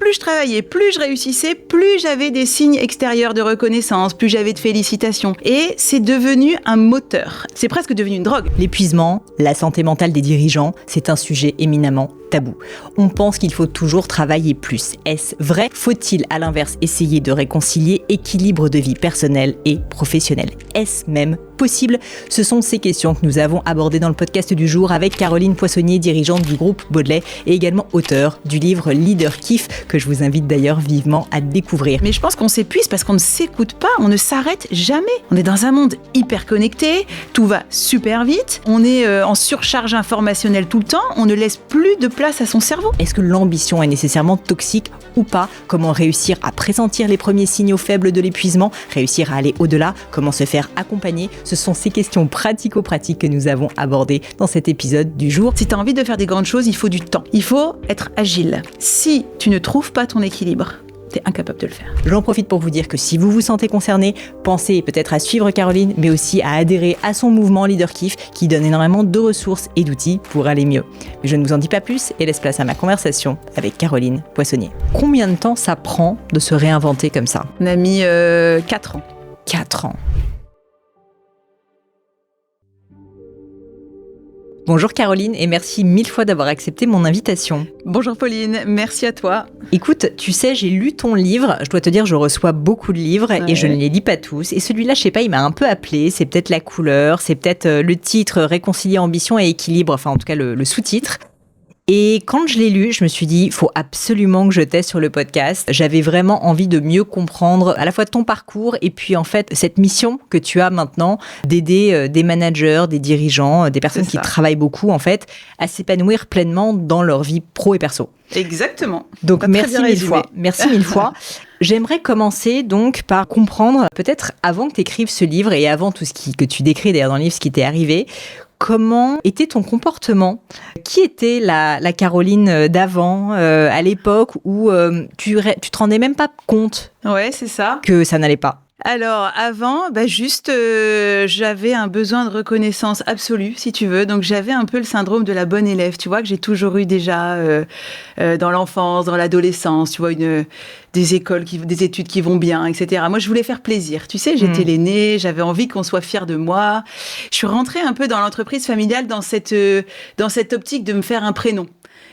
plus je travaillais, plus je réussissais, plus j'avais des signes extérieurs de reconnaissance, plus j'avais de félicitations. Et c'est devenu un moteur. C'est presque devenu une drogue. L'épuisement, la santé mentale des dirigeants, c'est un sujet éminemment tabou. On pense qu'il faut toujours travailler plus. Est-ce vrai ? Faut-il, à l'inverse, essayer de réconcilier équilibre de vie personnelle et professionnelle ? Est-ce même possible ? Ce sont ces questions que nous avons abordées dans le podcast du jour avec Caroline Poissonnier, dirigeante du groupe Baudelaire et également auteure du livre Leader Kiff, que je vous invite d'ailleurs vivement à découvrir. Mais je pense qu'on s'épuise parce qu'on ne s'écoute pas, on ne s'arrête jamais. On est dans un monde hyper connecté, tout va super vite, on est en surcharge informationnelle tout le temps, on ne laisse plus de place à son cerveau. Est-ce que l'ambition est nécessairement toxique ou pas ? Comment réussir à pressentir les premiers signaux faibles de l'épuisement ? Réussir à aller au-delà ? Comment se faire accompagner ? Ce sont ces questions pratico-pratiques que nous avons abordées dans cet épisode du jour. Si tu as envie de faire des grandes choses, il faut du temps. Il faut être agile. Si tu ne trouves pas ton équilibre, t'es incapable de le faire. J'en profite pour vous dire que si vous vous sentez concerné, pensez peut-être à suivre Caroline, mais aussi à adhérer à son mouvement Leader Kiff qui donne énormément de ressources et d'outils pour aller mieux. Mais je ne vous en dis pas plus et laisse place à ma conversation avec Caroline Poissonnier. Combien de temps ça prend de se réinventer comme ça ? On a mis 4 ans. 4 ans. Bonjour Caroline et merci 1000 fois d'avoir accepté mon invitation. Bonjour Pauline, merci à toi. Écoute, tu sais, j'ai lu ton livre, je dois te dire, je reçois beaucoup de livres et je ne les lis pas tous. Et celui-là, je sais pas, il m'a un peu appelé, c'est peut-être la couleur, c'est peut-être le titre Réconcilier ambition et équilibre, enfin en tout cas le sous-titre. Et quand je l'ai lu, je me suis dit, il faut absolument que je teste sur le podcast. J'avais vraiment envie de mieux comprendre à la fois ton parcours et puis en fait cette mission que tu as maintenant d'aider des managers, des dirigeants, des personnes qui travaillent beaucoup en fait à s'épanouir pleinement dans leur vie pro et perso. Exactement. Donc merci mille fois. Merci mille fois. J'aimerais commencer donc par comprendre, peut-être avant que tu écrives ce livre et avant tout ce que tu décris d'ailleurs dans le livre, ce qui t'est arrivé, comment était ton comportement ? Qui était la Caroline d'avant, à l'époque où tu te rendais même pas compte c'est ça. Que ça n'allait pas ? Alors, avant, juste, j'avais un besoin de reconnaissance absolue, si tu veux. Donc, j'avais un peu le syndrome de la bonne élève, tu vois, que j'ai toujours eu déjà dans l'enfance, dans l'adolescence, tu vois, des études qui vont bien, etc. Moi, je voulais faire plaisir. Tu sais, j'étais l'aînée, j'avais envie qu'on soit fier de moi. Je suis rentrée un peu dans l'entreprise familiale dans cette optique de me faire un prénom.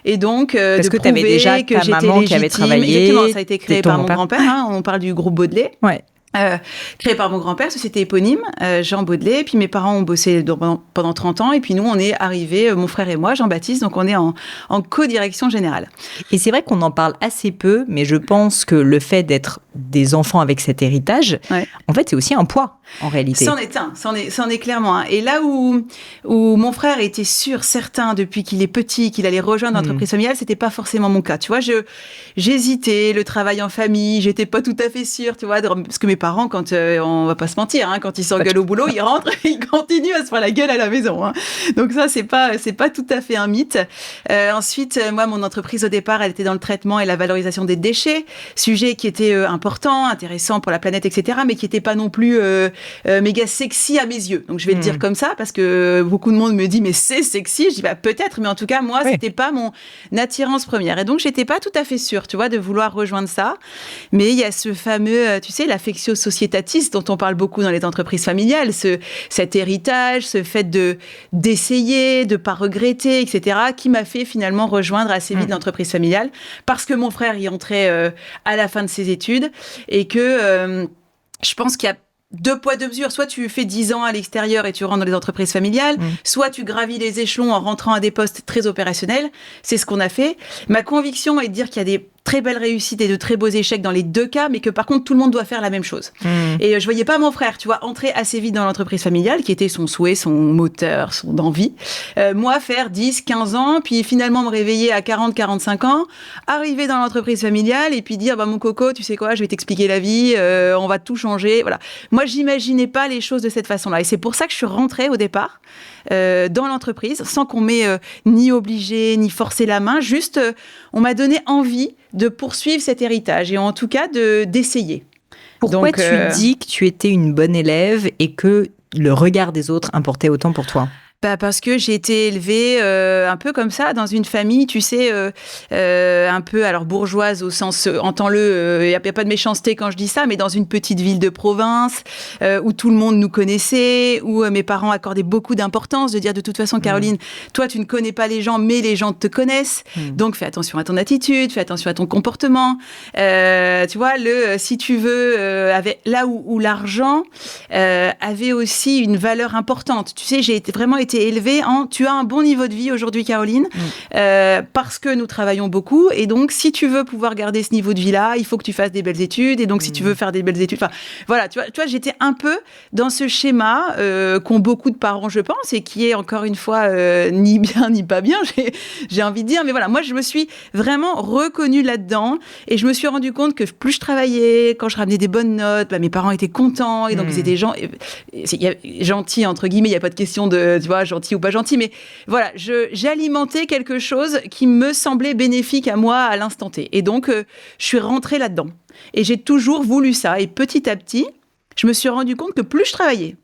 Et donc, parce de que tu avais déjà que ta j'étais maman légitime. qui avait travaillé. Exactement, ça a été créé par mon grand-père. On parle du groupe Baudelaire. Ouais. Créé par mon grand-père, société éponyme, Jean Baudelaire. Puis mes parents ont bossé pendant 30 ans. Et puis nous, on est arrivés, mon frère et moi, Jean-Baptiste, donc on est en co-direction générale. Et c'est vrai qu'on en parle assez peu, mais je pense que le fait d'être des enfants avec cet héritage, en fait, c'est aussi un poids, en réalité. C'en est clairement un. Et là où mon frère était sûr, certain, depuis qu'il est petit, qu'il allait rejoindre l'entreprise familiale, c'était pas forcément mon cas. Tu vois, j'hésitais, le travail en famille, j'étais pas tout à fait sûre, tu vois, parce que mes parents, quand on va pas se mentir, quand ils s'engueulent au boulot, ils rentrent, ils continuent à se faire la gueule à la maison. Donc ça, c'est pas tout à fait un mythe. Ensuite, moi, mon entreprise au départ, elle était dans le traitement et la valorisation des déchets, sujet qui était important, intéressant pour la planète, etc., mais qui était pas non plus méga sexy à mes yeux. Donc je vais le dire comme ça parce que beaucoup de monde me dit mais c'est sexy. Je dis peut-être, mais en tout cas moi c'était pas mon attirance première. Et donc j'étais pas tout à fait sûre, tu vois, de vouloir rejoindre ça. Mais il y a ce fameux, tu sais, l'affectio societatis dont on parle beaucoup dans les entreprises familiales, cet héritage, ce fait d'essayer, de pas regretter, etc., qui m'a fait finalement rejoindre assez vite l'entreprise familiale parce que mon frère y entrait à la fin de ses études et que je pense qu'il y a 2 poids, 2 mesures. Soit tu fais 10 ans à l'extérieur et tu rentres dans les entreprises familiales, soit tu gravis les échelons en rentrant à des postes très opérationnels. C'est ce qu'on a fait. Ma conviction est de dire qu'il y a des très belles réussites et de très beaux échecs dans les 2 cas, mais que par contre, tout le monde doit faire la même chose. Et je voyais pas mon frère, tu vois, entrer assez vite dans l'entreprise familiale, qui était son souhait, son moteur, son envie. Moi, faire 10, 15 ans, puis finalement me réveiller à 40, 45 ans, arriver dans l'entreprise familiale et puis dire, mon coco, tu sais quoi, je vais t'expliquer la vie, on va tout changer, voilà. Moi, j'imaginais pas les choses de cette façon-là. Et c'est pour ça que je suis rentrée au départ dans l'entreprise, sans qu'on m'ait ni obligée, ni forcé la main, juste on m'a donné envie de poursuivre cet héritage et en tout cas d'essayer. Pourquoi tu dis que tu étais une bonne élève et que le regard des autres importait autant pour toi ? Parce que j'ai été élevée un peu comme ça, dans une famille, tu sais, un peu, alors bourgeoise au sens, entends-le, il n'y a pas de méchanceté quand je dis ça, mais dans une petite ville de province, où tout le monde nous connaissait, où mes parents accordaient beaucoup d'importance, de dire de toute façon, Caroline, toi tu ne connais pas les gens, mais les gens te connaissent, donc fais attention à ton attitude, fais attention à ton comportement. Tu vois, si tu veux, là où l'argent avait aussi une valeur importante. Tu sais, j'ai vraiment été élevée tu as un bon niveau de vie aujourd'hui, Caroline, parce que nous travaillons beaucoup, et donc si tu veux pouvoir garder ce niveau de vie-là, il faut que tu fasses des belles études, et donc si tu veux faire des belles études, enfin voilà, tu vois, j'étais un peu dans ce schéma qu'ont beaucoup de parents, je pense, et qui est encore une fois ni bien ni pas bien, j'ai envie de dire, mais voilà, moi je me suis vraiment reconnue là-dedans, et je me suis rendu compte que plus je travaillais, quand je ramenais des bonnes notes, mes parents étaient contents, et donc ils étaient gentils entre guillemets, il n'y a pas de question de, tu vois, gentil ou pas gentil, mais voilà, j'alimentais quelque chose qui me semblait bénéfique à moi à l'instant T. Et donc, je suis rentrée là-dedans. Et j'ai toujours voulu ça. Et petit à petit, je me suis rendu compte que plus je travaillais,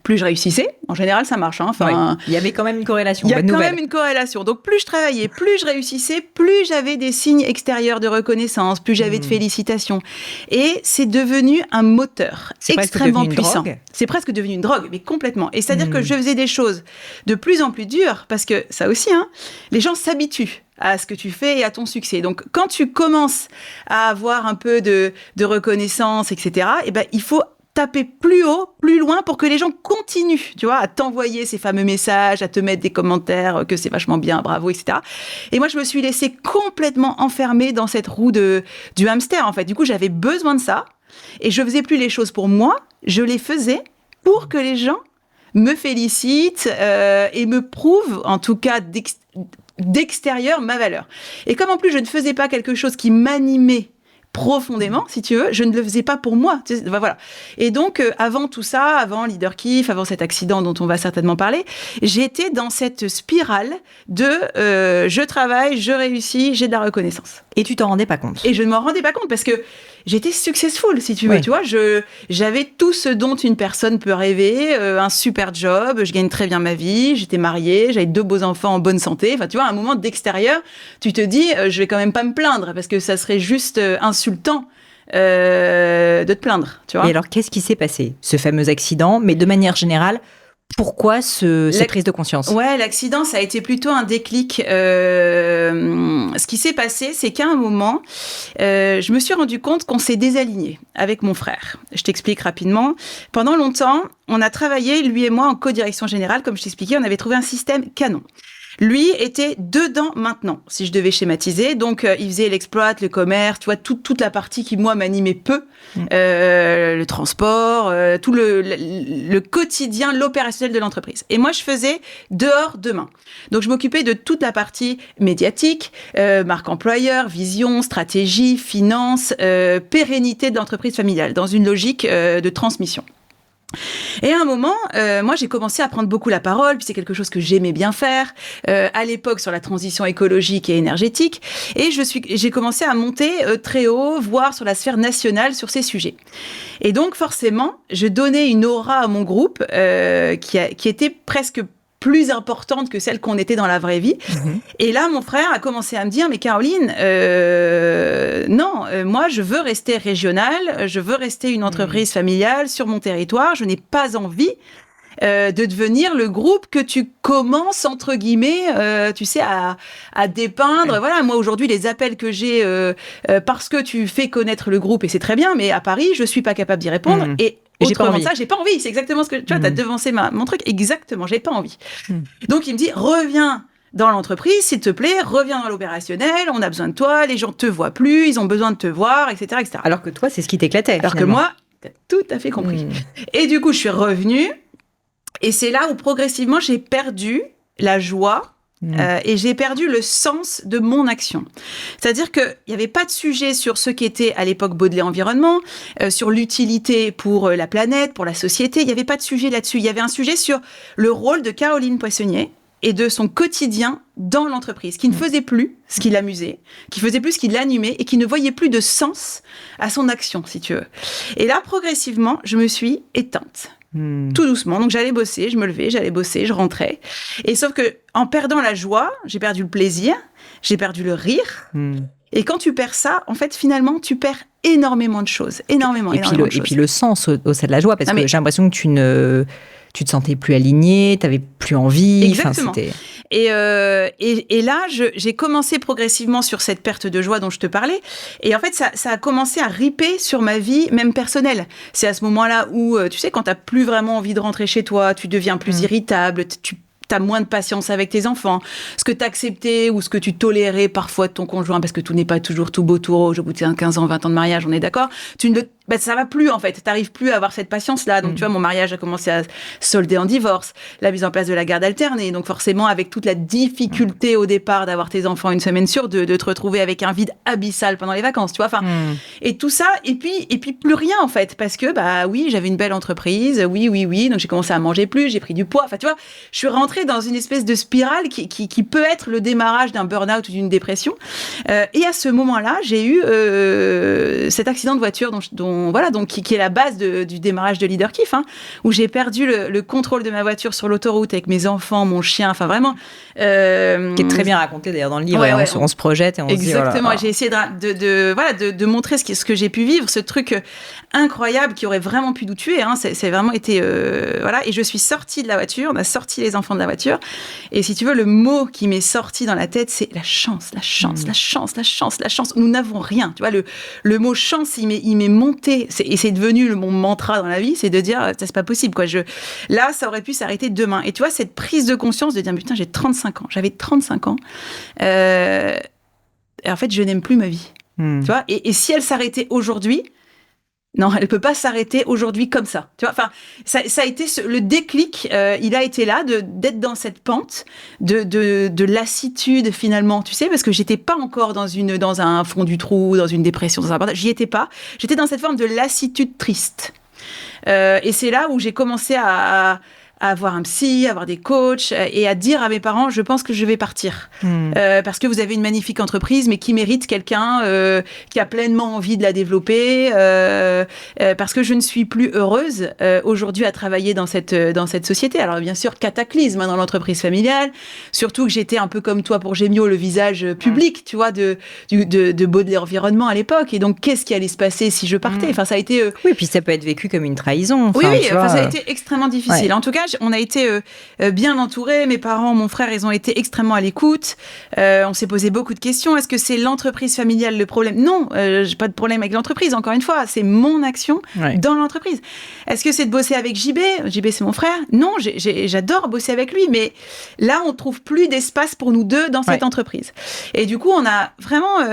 plus je réussissais. En général, ça marche. Enfin, il y avait quand même une corrélation. Il y a quand même une corrélation. Donc, plus je travaillais, plus je réussissais, plus j'avais des signes extérieurs de reconnaissance, plus j'avais de félicitations. Et c'est devenu un moteur extrêmement puissant. C'est presque devenu une drogue, mais complètement. Et c'est-à-dire que je faisais des choses de plus en plus dures, parce que ça aussi, les gens s'habituent à ce que tu fais et à ton succès. Donc, quand tu commences à avoir un peu de reconnaissance, etc., il faut taper plus haut, plus loin pour que les gens continuent, tu vois, à t'envoyer ces fameux messages, à te mettre des commentaires que c'est vachement bien, bravo, etc. Et moi, je me suis laissée complètement enfermer dans cette roue du hamster, en fait. Du coup, j'avais besoin de ça et je faisais plus les choses pour moi, je les faisais pour que les gens me félicitent et me prouvent, en tout cas d'extérieur, ma valeur. Et comme en plus, je ne faisais pas quelque chose qui m'animait profondément, si tu veux, je ne le faisais pas pour moi. Voilà. Et donc, avant tout ça, avant Leader Kiff, avant cet accident dont on va certainement parler, j'étais dans cette spirale de je travaille, je réussis, j'ai de la reconnaissance. Et tu t'en rendais pas compte? Et je ne m'en rendais pas compte parce que j'étais successful, si tu veux. Oui. Tu vois, j'avais tout ce dont une personne peut rêver, un super job, je gagne très bien ma vie, j'étais mariée, j'avais 2 beaux enfants en bonne santé. Enfin, tu vois, à un moment d'extérieur, tu te dis, je vais quand même pas me plaindre parce que ça serait juste insultant de te plaindre, tu vois. Et alors, qu'est-ce qui s'est passé? Ce fameux accident, mais de manière générale, pourquoi cette prise de conscience? Ouais, l'accident, ça a été plutôt un déclic. Ce qui s'est passé, c'est qu'à un moment, je me suis rendu compte qu'on s'est désaligné avec mon frère. Je t'explique rapidement. Pendant longtemps, on a travaillé, lui et moi, en co-direction générale. Comme je t'expliquais, on avait trouvé un système canon. Lui était dedans maintenant, si je devais schématiser. Donc, il faisait l'exploit, le commerce, tu vois, toute la partie qui, moi, m'animait peu. Le transport, tout le quotidien, l'opérationnel de l'entreprise. Et moi, je faisais dehors, demain. Donc, je m'occupais de toute la partie médiatique, marque employeur, vision, stratégie, finance, pérennité de l'entreprise familiale, dans une logique de transmission. Et à un moment, moi, j'ai commencé à prendre beaucoup la parole, puis c'est quelque chose que j'aimais bien faire, à l'époque sur la transition écologique et énergétique, et j'ai commencé à monter très haut, voire sur la sphère nationale sur ces sujets. Et donc, forcément, je donnais une aura à mon groupe qui était presque plus importante que celle qu'on était dans la vraie vie. Et là, mon frère a commencé à me dire, mais Caroline, non, moi, je veux rester régionale, je veux rester une entreprise familiale sur mon territoire, je n'ai pas envie de devenir le groupe que tu commences, entre guillemets, tu sais, à dépeindre. Voilà, moi, aujourd'hui, les appels que j'ai, parce que tu fais connaître le groupe, et c'est très bien, mais à Paris, je suis pas capable d'y répondre. Et autrement ça, j'ai pas envie. C'est exactement ce que tu vois, t'as devancé mon truc. Exactement, j'ai pas envie. Donc, il me dit, reviens dans l'entreprise, s'il te plaît, reviens dans l'opérationnel, on a besoin de toi, les gens te voient plus, ils ont besoin de te voir, etc., etc. Alors que toi, c'est ce qui t'éclatait. Alors finalement. Que moi, t'as tout à fait compris. Et du coup, je suis revenue, et c'est là où progressivement, j'ai perdu la joie et j'ai perdu le sens de mon action. C'est-à-dire qu'il n'y avait pas de sujet sur ce qu'était à l'époque Baudelaire Environnement, sur l'utilité pour la planète, pour la société. Il n'y avait pas de sujet là-dessus. Il y avait un sujet sur le rôle de Caroline Poissonnier et de son quotidien dans l'entreprise, qui ne faisait plus ce qui l'amusait, qui faisait plus ce qui l'animait et qui ne voyait plus de sens à son action, si tu veux. Et là, progressivement, je me suis éteinte. Tout doucement. Donc j'allais bosser, je me levais, j'allais bosser, je rentrais. Et sauf que en perdant la joie, j'ai perdu le plaisir, j'ai perdu le rire. Et quand tu perds ça, en fait, finalement, tu perds énormément de choses. Et puis le sens au sein de la joie, parce que j'ai l'impression que tu te sentais plus aligné, tu n'avais plus envie. Exactement. Et là, j'ai commencé progressivement sur cette perte de joie dont je te parlais. Et en fait, ça a commencé à riper sur ma vie, même personnelle. C'est à ce moment-là où, tu sais, quand tu n'as plus vraiment envie de rentrer chez toi, tu deviens plus irritable, tu as moins de patience avec tes enfants. Ce que tu acceptais ou ce que tu tolérais parfois de ton conjoint, parce que tout n'est pas toujours tout beau, tout rose, au bout de 15 ans, 20 ans de mariage, on est d'accord, ça va plus, en fait. Tu n'arrives plus à avoir cette patience-là. Donc, tu vois, mon mariage a commencé à solder en divorce, la mise en place de la garde alternée. Donc, forcément, avec toute la difficulté au départ d'avoir tes enfants une semaine sur deux, de te retrouver avec un vide abyssal pendant les vacances, tu vois. Et tout ça, et puis plus rien, en fait. Parce que, oui, j'avais une belle entreprise. Oui. Donc, j'ai commencé à manger plus, j'ai pris du poids. Enfin, tu vois, je suis rentrée dans une espèce de spirale qui peut être le démarrage d'un burn-out ou d'une dépression. Et à ce moment-là, j'ai eu cet accident de voiture qui est la base du démarrage de Leader Kiff, où j'ai perdu le contrôle de ma voiture sur l'autoroute avec mes enfants, mon chien, enfin vraiment. Qui est très bien raconté d'ailleurs dans le livre. On se projette et on se dit. Exactement. J'ai essayé de montrer ce que j'ai pu vivre, ce truc incroyable qui aurait vraiment pu nous tuer. C'est vraiment été Et je suis sortie de la voiture. On a sorti les enfants de la voiture. Et si tu veux, le mot qui m'est sorti dans la tête, c'est la chance, la chance, la chance, la chance, la chance. Nous n'avons rien. Tu vois, le mot chance, il m'est monté. Et c'est devenu mon mantra dans la vie, c'est de dire, ça c'est pas possible, quoi. Là, ça aurait pu s'arrêter demain. Et tu vois, cette prise de conscience de dire, putain, j'ai 35 ans. J'avais 35 ans. Et en fait, je n'aime plus ma vie. Tu vois, et si elle s'arrêtait aujourd'hui, non, elle peut pas s'arrêter aujourd'hui comme ça. Tu vois, enfin, ça a été le déclic. Il a été là d'être dans cette pente de lassitude finalement. Tu sais, parce que j'étais pas encore dans un fond du trou, dans une dépression, dans un abandon. J'y étais pas. J'étais dans cette forme de lassitude triste. Et c'est là où j'ai commencé à avoir un psy, à avoir des coachs et à dire à mes parents, je pense que je vais partir. Parce que vous avez une magnifique entreprise, mais qui mérite quelqu'un qui a pleinement envie de la développer. Parce que je ne suis plus heureuse aujourd'hui à travailler dans cette société. Alors bien sûr, cataclysme dans l'entreprise familiale. Surtout que j'étais un peu comme toi pour Gémio, le visage public, tu vois, de Baudelaire Environnement à l'époque. Et donc, qu'est-ce qui allait se passer si je partais? Enfin, ça a été... Oui, puis ça peut être vécu comme une trahison. Enfin, ça a été extrêmement difficile. Ouais. En tout cas, on a été bien entourés. Mes parents, mon frère, ils ont été extrêmement à l'écoute. On s'est posé beaucoup de questions. Est-ce que c'est l'entreprise familiale le problème? Non, j'ai pas de problème avec l'entreprise. Encore une fois, c'est mon action dans l'entreprise. Est-ce que c'est de bosser avec JB? JB, c'est mon frère. Non, j'adore bosser avec lui, mais là, on trouve plus d'espace pour nous deux dans cette entreprise. Et du coup, on a vraiment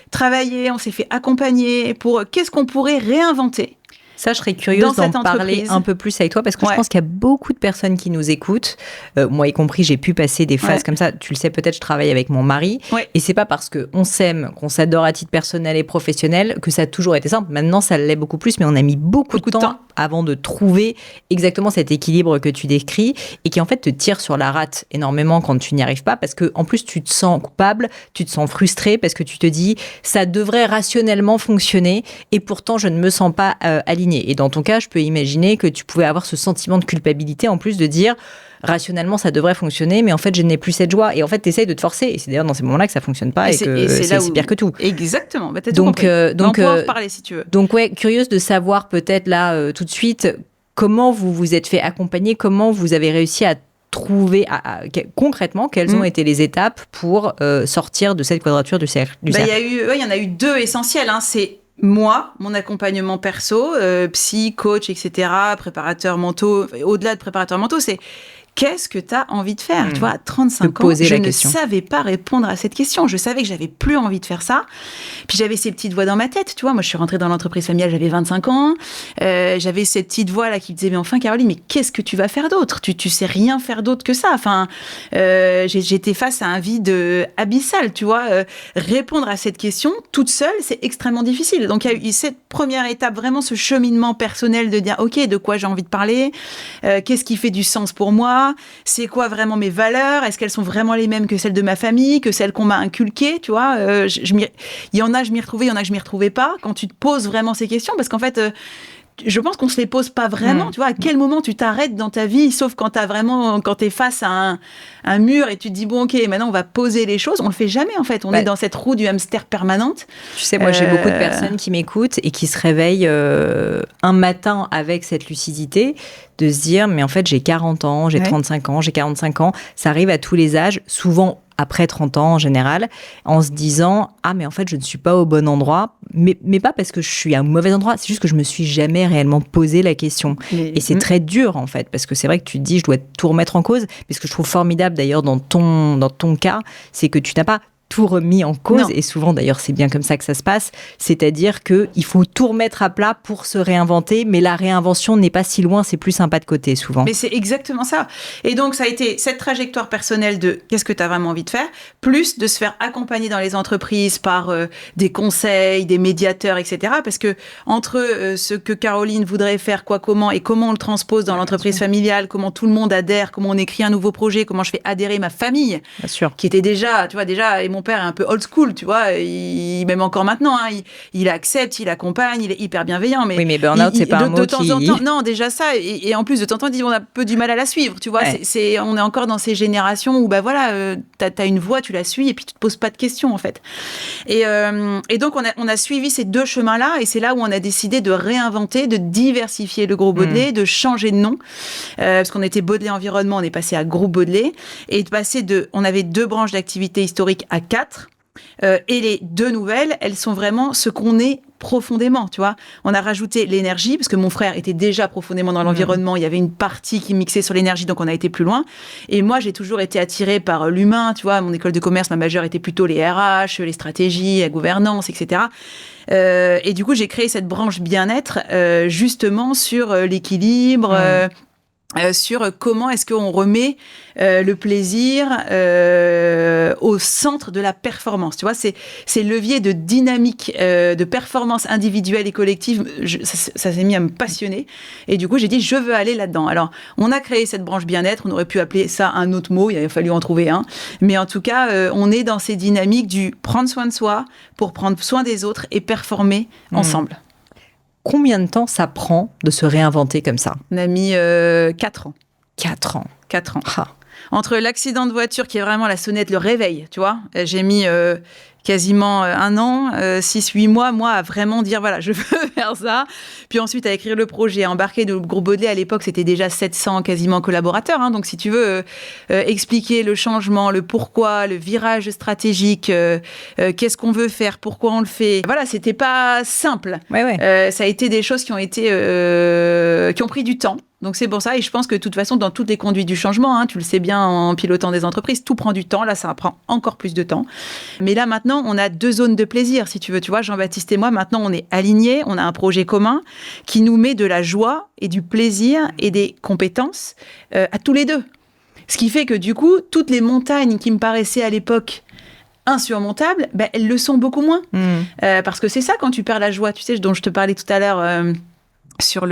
travaillé, on s'est fait accompagner pour qu'est-ce qu'on pourrait réinventer. Ça, je serais curieuse d'en parler un peu plus avec toi parce que je pense qu'il y a beaucoup de personnes qui nous écoutent. Moi y compris, j'ai pu passer des phases comme ça. Tu le sais peut-être, je travaille avec mon mari. Et c'est pas parce qu'on s'aime, qu'on s'adore à titre personnel et professionnel que ça a toujours été simple. Maintenant, ça l'est beaucoup plus, mais on a mis beaucoup de temps avant de trouver exactement cet équilibre que tu décris et qui en fait te tire sur la rate énormément quand tu n'y arrives pas parce que en plus tu te sens coupable, tu te sens frustré parce que tu te dis ça devrait rationnellement fonctionner et pourtant je ne me sens pas alignée. Et dans ton cas, je peux imaginer que tu pouvais avoir ce sentiment de culpabilité en plus de dire rationnellement ça devrait fonctionner mais en fait je n'ai plus cette joie et en fait tu essayes de te forcer et c'est d'ailleurs dans ces moments-là que ça fonctionne pas et que c'est pire que tout. Exactement. Bah, donc on peut en reparler si tu veux. Donc curieuse de savoir peut-être là tout de suite comment vous vous êtes fait accompagner, comment vous avez réussi à trouver concrètement quelles ont été les étapes pour sortir de cette quadrature du cercle. Il y en a eu deux essentielles. C'est moi, mon accompagnement perso, psy, coach, etc., préparateur mentaux, au-delà de préparateur mentaux, c'est qu'est-ce que tu as envie de faire? Tu vois, à 35 ans, je ne savais pas répondre à cette question. Je savais que j'avais plus envie de faire ça. Puis j'avais ces petites voix dans ma tête, tu vois. Moi, je suis rentrée dans l'entreprise familiale, j'avais 25 ans. J'avais cette petite voix là qui me disait, mais enfin, Caroline, mais qu'est-ce que tu vas faire d'autre? Tu sais rien faire d'autre que ça. Enfin, j'étais face à un vide abyssal, tu vois. Répondre à cette question toute seule, c'est extrêmement difficile. Donc, il y a eu cette première étape, vraiment ce cheminement personnel de dire, OK, de quoi j'ai envie de parler? Qu'est-ce qui fait du sens pour moi? C'est quoi vraiment mes valeurs? Est-ce qu'elles sont vraiment les mêmes que celles de ma famille, que celles qu'on m'a inculquées, tu vois? Il y en a, je m'y retrouvais, il y en a que je m'y retrouvais pas. Quand tu te poses vraiment ces questions, parce qu'en fait, je pense qu'on se les pose pas vraiment. Tu vois, à quel moment tu t'arrêtes dans ta vie, sauf quand t'es face à un mur et tu te dis bon, ok, maintenant on va poser les choses. On le fait jamais en fait. On est dans cette roue du hamster permanente. Tu sais, moi j'ai beaucoup de personnes qui m'écoutent et qui se réveillent un matin avec cette lucidité de se dire mais en fait j'ai 40 ans, j'ai 35 ans, j'ai 45 ans. Ça arrive à tous les âges, souvent après 30 ans en général, en se disant « Ah, mais en fait, je ne suis pas au bon endroit. » Mais pas parce que je suis à un mauvais endroit, c'est juste que je me suis jamais réellement posé la question. Et c'est très dur, en fait, parce que c'est vrai que tu te dis « Je dois tout remettre en cause. » Mais ce que je trouve formidable, d'ailleurs, dans ton cas, c'est que tu n'as pas tout remis en cause. Non. Et souvent, d'ailleurs, c'est bien comme ça que ça se passe. C'est-à-dire qu'il faut tout remettre à plat pour se réinventer, mais la réinvention n'est pas si loin, c'est plus un pas de côté, souvent. Mais c'est exactement ça. Et donc, ça a été cette trajectoire personnelle de qu'est-ce que tu as vraiment envie de faire, plus de se faire accompagner dans les entreprises par des conseils, des médiateurs, etc. Parce que entre ce que Caroline voudrait faire, quoi, comment, et comment on le transpose dans l'entreprise familiale, comment tout le monde adhère, comment on écrit un nouveau projet, comment je fais adhérer ma famille, bien sûr, qui était déjà, tu vois, et mon père est un peu old school, tu vois, même encore maintenant, hein, il accepte, il accompagne, il est hyper bienveillant. Mais oui, mais burn-out, c'est pas un mot de temps en temps, non, déjà ça, et en plus, de temps en temps, on a un peu du mal à la suivre, tu vois. Ouais. On est encore dans ces générations où, bah voilà, t'as une voie, tu la suis, et puis tu te poses pas de questions, en fait. Et donc, on a suivi ces deux chemins-là, et c'est là où on a décidé de réinventer, de diversifier le Groupe Baudelet, de changer de nom, parce qu'on était Baudelet Environnement, on est passé à Groupe Baudelet, et de passer on avait 2 branches d'activité historique à 4, et les 2 nouvelles, elles sont vraiment ce qu'on est profondément, tu vois. On a rajouté l'énergie, parce que mon frère était déjà profondément dans l'environnement, il y avait une partie qui mixait sur l'énergie, donc on a été plus loin. Et moi, j'ai toujours été attirée par l'humain, tu vois. À mon école de commerce, ma majeure était plutôt les RH, les stratégies, la gouvernance, etc. Et du coup, j'ai créé cette branche bien-être, justement sur l'équilibre, sur comment est-ce qu'on remet le plaisir au centre de la performance. Tu vois, ces leviers de dynamique, de performance individuelle et collective, ça s'est mis à me passionner. Et du coup, j'ai dit, je veux aller là-dedans. Alors, on a créé cette branche bien-être. On aurait pu appeler ça un autre mot. Il a fallu en trouver un. Mais en tout cas, on est dans ces dynamiques du prendre soin de soi pour prendre soin des autres et performer ensemble. Combien de temps ça prend de se réinventer comme ça ? On a mis 4 ans. 4 ans. 4 ans. Ah. Entre l'accident de voiture, qui est vraiment la sonnette, le réveil, tu vois, j'ai mis quasiment 1 an, 6-8 mois, moi, à vraiment dire, voilà, je veux faire ça. Puis ensuite, à écrire le projet, à embarquer le Groupe Baudelet. À l'époque, c'était déjà 700 quasiment collaborateurs. Hein, donc, si tu veux expliquer le changement, le pourquoi, le virage stratégique, qu'est-ce qu'on veut faire, pourquoi on le fait. Voilà, c'était pas simple. Ouais. Ça a été des choses qui ont pris du temps. Donc c'est pour ça, et je pense que de toute façon, dans toutes les conduites du changement, hein, tu le sais bien en pilotant des entreprises, tout prend du temps. Là, ça prend encore plus de temps. Mais là, maintenant, on a 2 zones de plaisir, si tu veux. Tu vois, Jean-Baptiste et moi, maintenant, on est alignés, on a un projet commun qui nous met de la joie et du plaisir et des compétences à tous les deux. Ce qui fait que du coup, toutes les montagnes qui me paraissaient à l'époque insurmontables, ben, elles le sont beaucoup moins. Parce que c'est ça, quand tu perds la joie, tu sais, dont je te parlais tout à l'heure... sur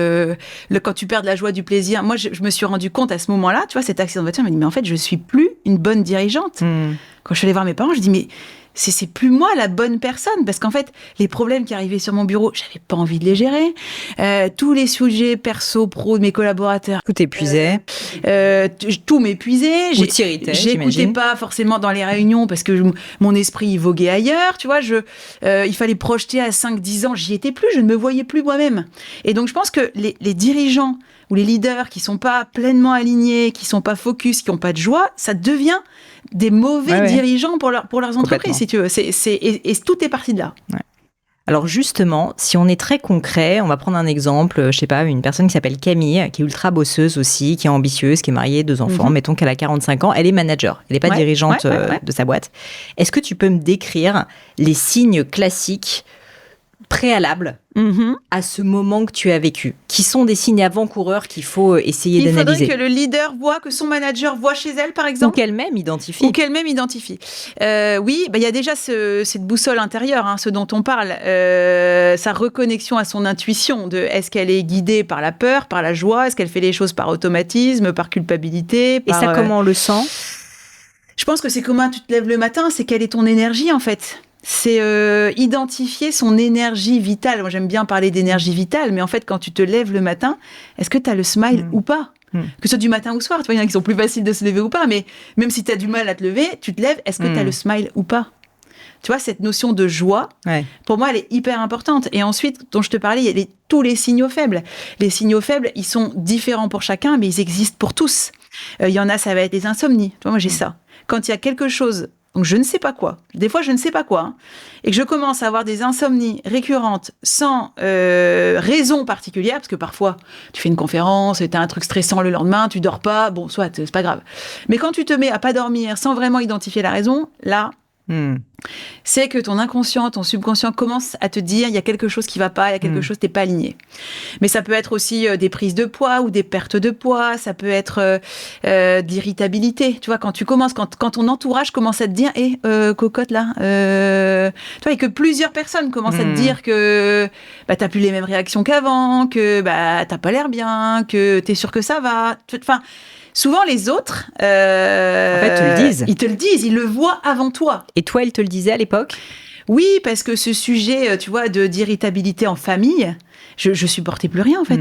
quand tu perds de la joie, du plaisir. Moi, je me suis rendu compte à ce moment-là, tu vois, cet accident de voiture, je me dis, mais en fait, je suis plus une bonne dirigeante. Quand je suis allée voir mes parents, je dis, mais c'est plus moi la bonne personne, parce qu'en fait, les problèmes qui arrivaient sur mon bureau, j'avais pas envie de les gérer. Tous les sujets perso, pro de mes collaborateurs. Tout t'épuisait. Tout m'épuisait. J'écoutais pas forcément dans les réunions parce que mon esprit il voguait ailleurs, tu vois. Il fallait projeter à 5-10 ans, j'y étais plus, je ne me voyais plus moi-même. Et donc, je pense que les dirigeants ou les leaders qui sont pas pleinement alignés, qui sont pas focus, qui ont pas de joie, ça devient des mauvais dirigeants pour leurs entreprises, si tu veux. Et tout est parti de là. Ouais. Alors justement, si on est très concret, on va prendre un exemple, je sais pas, une personne qui s'appelle Camille, qui est ultra bosseuse aussi, qui est ambitieuse, qui est mariée, 2 enfants, mettons qu'elle a 45 ans, elle est manager, elle n'est pas dirigeante de sa boîte. Est-ce que tu peux me décrire les signes classiques préalables à ce moment que tu as vécu, qui sont des signes avant-coureurs qu'il faut essayer d'analyser. Il faudrait que le leader voit, que son manager voit chez elle, par exemple. Ou qu'elle-même identifie. Oui, il y a déjà cette boussole intérieure, hein, ce dont on parle, sa reconnexion à son intuition, de est-ce qu'elle est guidée par la peur, par la joie, est-ce qu'elle fait les choses par automatisme, par culpabilité. Et ça, comment on le sent ? Je pense que c'est comment tu te lèves le matin, c'est quelle est ton énergie, en fait. C'est identifier son énergie vitale. Moi, j'aime bien parler d'énergie vitale, mais en fait, quand tu te lèves le matin, est-ce que tu as le smile ou pas ? Que ce soit du matin ou soir. Tu vois, il y en a qui sont plus faciles de se lever ou pas, mais même si tu as du mal à te lever, tu te lèves, est-ce que tu as le smile ou pas ? Tu vois, cette notion de joie, pour moi, elle est hyper importante. Et ensuite, dont je te parlais, il y a tous les signaux faibles. Les signaux faibles, ils sont différents pour chacun, mais ils existent pour tous. Il y en a, ça va être des insomnies. Tu vois, moi, j'ai ça. Quand il y a quelque chose, donc je ne sais pas quoi, des fois, je ne sais pas quoi, hein, et que je commence à avoir des insomnies récurrentes sans raison particulière, parce que parfois, tu fais une conférence, tu as un truc stressant le lendemain, tu dors pas, bon, soit, c'est pas grave. Mais quand tu te mets à pas dormir sans vraiment identifier la raison, là... c'est que ton inconscient, ton subconscient commence à te dire il y a quelque chose qui va pas, il y a quelque chose, t'es pas aligné. Mais ça peut être aussi des prises de poids ou des pertes de poids, ça peut être de l'irritabilité. Tu vois, quand tu commences, quand ton entourage commence à te dire cocotte là, tu vois, et que plusieurs personnes commencent à te dire que t'as plus les mêmes réactions qu'avant, que t'as pas l'air bien, que t'es sûr que ça va. Enfin, souvent, les autres, en fait, te le disent. Ils te le disent, ils le voient avant toi. Et toi, ils te le disaient à l'époque ? Oui, parce que ce sujet, tu vois, d'irritabilité en famille, je supportais plus rien, en fait.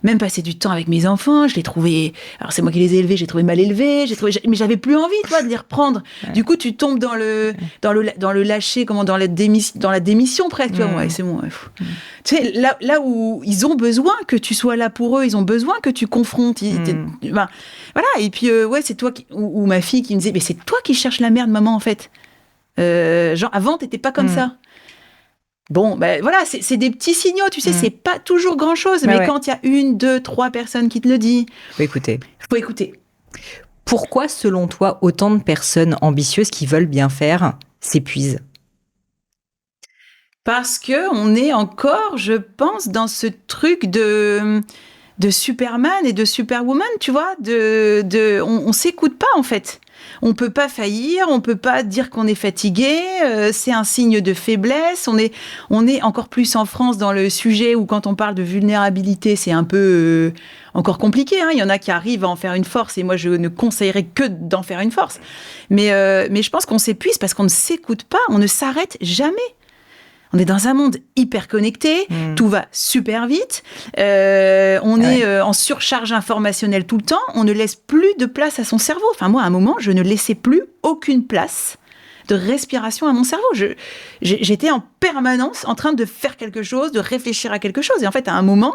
Même passer du temps avec mes enfants, je les trouvais... Alors, c'est moi qui les ai élevés, j'ai trouvé mal élevés, mais j'avais plus envie, tu vois, de les reprendre. Du coup, tu tombes dans le lâcher, dans la démission, presque. Tu vois, c'est bon. Tu sais, là où ils ont besoin que tu sois là pour eux, ils ont besoin que tu confrontes. Voilà, et puis, c'est toi ou ma fille qui me disait, mais c'est toi qui cherches la merde, maman, en fait. Genre, avant, t'étais pas comme ça. Bon, voilà, c'est des petits signaux, tu sais, c'est pas toujours grand-chose, mais quand il y a 1, 2, 3 personnes qui te le disent... Faut écouter. Pourquoi, selon toi, autant de personnes ambitieuses qui veulent bien faire s'épuisent ? Parce qu'on est encore, je pense, dans ce truc de Superman et de Superwoman, tu vois, on s'écoute pas, en fait. On peut pas faillir, on peut pas dire qu'on est fatigué, c'est un signe de faiblesse. On est encore plus en France dans le sujet où quand on parle de vulnérabilité, c'est un peu encore compliqué. Hein. Il y en a qui arrivent à en faire une force et moi je ne conseillerais que d'en faire une force. Mais je pense qu'on s'épuise parce qu'on ne s'écoute pas, on ne s'arrête jamais. On est dans un monde hyper connecté, tout va super vite, on est en surcharge informationnelle tout le temps, on ne laisse plus de place à son cerveau. Enfin, moi, à un moment, je ne laissais plus aucune place de respiration à mon cerveau. J'étais en permanence en train de faire quelque chose, de réfléchir à quelque chose. Et en fait, à un moment...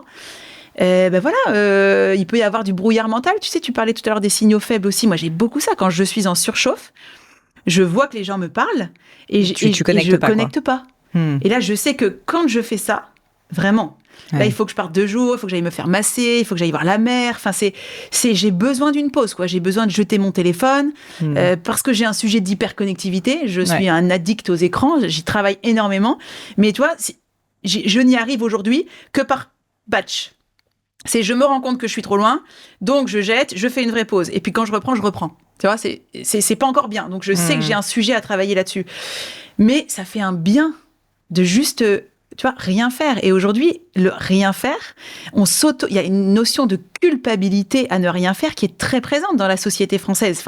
il peut y avoir du brouillard mental. Tu sais, tu parlais tout à l'heure des signaux faibles aussi. Moi, j'ai beaucoup ça. Quand je suis en surchauffe, je vois que les gens me parlent et je connecte pas. Et là, je sais que quand je fais ça, vraiment, là, il faut que je parte 2 jours, il faut que j'aille me faire masser, il faut que j'aille voir la mer. Enfin, j'ai besoin d'une pause, quoi. J'ai besoin de jeter mon téléphone parce que j'ai un sujet d'hyperconnectivité. Je suis un addict aux écrans. J'y travaille énormément. Mais tu vois, je n'y arrive aujourd'hui que par batch. Je me rends compte que je suis trop loin, donc je jette, je fais une vraie pause. Et puis quand je reprends. Tu vois, c'est pas encore bien. Donc je sais que j'ai un sujet à travailler là-dessus. Mais ça fait un bien de juste, tu vois, rien faire. Et aujourd'hui, le rien faire, il y a une notion de culpabilité à ne rien faire qui est très présente dans la société française,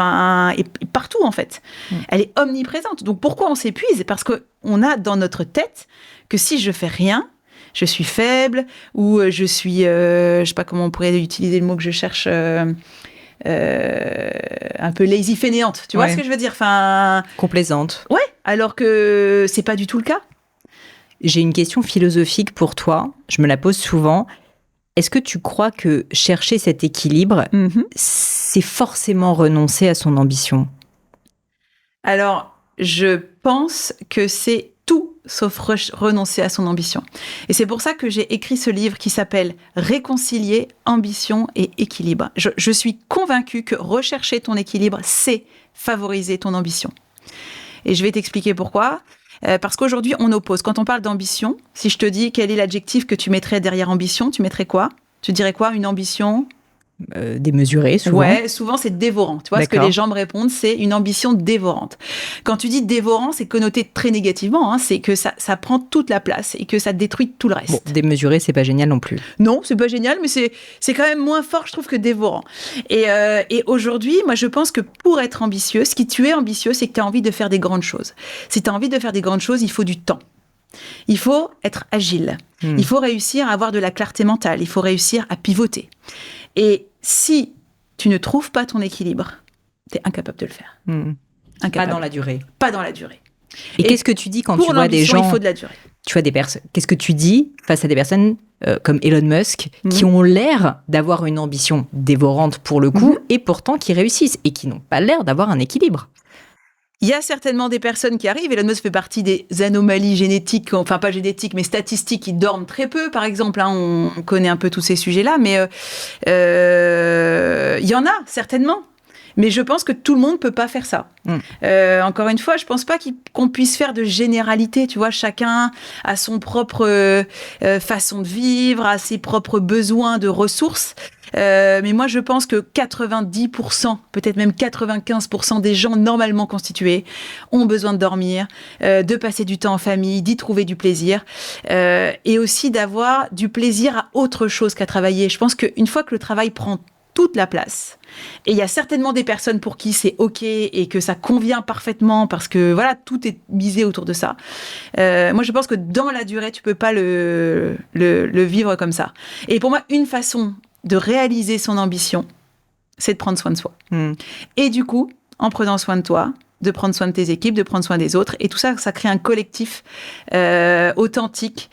et partout en fait. Elle est omniprésente. Donc pourquoi on s'épuise ? Parce qu'on a dans notre tête que si je fais rien, je suis faible, ou je suis, je sais pas comment on pourrait utiliser le mot que je cherche, un peu lazy, fainéante. Tu vois ce que je veux dire ? Enfin, complaisante. Ouais, alors que c'est pas du tout le cas. J'ai une question philosophique pour toi, je me la pose souvent. Est-ce que tu crois que chercher cet équilibre, c'est forcément renoncer à son ambition ? Alors, je pense que c'est tout sauf renoncer à son ambition. Et c'est pour ça que j'ai écrit ce livre qui s'appelle « Réconcilier ambition et équilibre ». Je suis convaincue que rechercher ton équilibre, c'est favoriser ton ambition. Et je vais t'expliquer pourquoi. Parce qu'aujourd'hui, on oppose. Quand on parle d'ambition, si je te dis quel est l'adjectif que tu mettrais derrière ambition, tu mettrais quoi ? Tu dirais quoi ? Une ambition ? démesurée, souvent. Ouais, souvent c'est dévorant. Tu vois, ce que les gens me répondent, c'est une ambition dévorante. Quand tu dis dévorant, c'est connoté très négativement. C'est que ça prend toute la place et que ça détruit tout le reste. Bon, démesuré, c'est pas génial non plus. Non, c'est pas génial, mais c'est quand même moins fort, je trouve, que dévorant. Et aujourd'hui, moi, je pense que pour être ambitieux, ce qui tu es ambitieux, c'est que tu as envie de faire des grandes choses. Si tu as envie de faire des grandes choses, il faut du temps. Il faut être agile. Il faut réussir à avoir de la clarté mentale. Il faut réussir à pivoter. Et si tu ne trouves pas ton équilibre, tu es incapable de le faire. Incapable. Pas dans la durée. Pas dans la durée. Et qu'est-ce que tu dis quand tu vois des gens... il faut de la durée. Tu vois des personnes. Qu'est-ce que tu dis face à des personnes comme Elon Musk qui ont l'air d'avoir une ambition dévorante pour le coup et pourtant qui réussissent et qui n'ont pas l'air d'avoir un équilibre? Il y a certainement des personnes qui arrivent. Elon Musk fait partie des anomalies génétiques, enfin pas génétiques, mais statistiques qui dorment très peu, par exemple. On connaît un peu tous ces sujets-là, mais il y en a certainement. Mais je pense que tout le monde peut pas faire ça. Encore une fois, je pense pas qu'on puisse faire de généralité. Tu vois, chacun a son propre façon de vivre, a ses propres besoins de ressources. Mais moi, je pense que 90%, peut-être même 95% des gens normalement constitués ont besoin de dormir, de passer du temps en famille, d'y trouver du plaisir, et aussi d'avoir du plaisir à autre chose qu'à travailler. Je pense qu'une fois que le travail prend toute la place, et il y a certainement des personnes pour qui c'est OK et que ça convient parfaitement parce que voilà, tout est misé autour de ça. Moi, je pense que dans la durée, tu peux pas le vivre comme ça. Et pour moi, une façon de réaliser son ambition, c'est de prendre soin de soi. Et du coup, en prenant soin de toi, de prendre soin de tes équipes, de prendre soin des autres. Et tout ça, ça crée un collectif authentique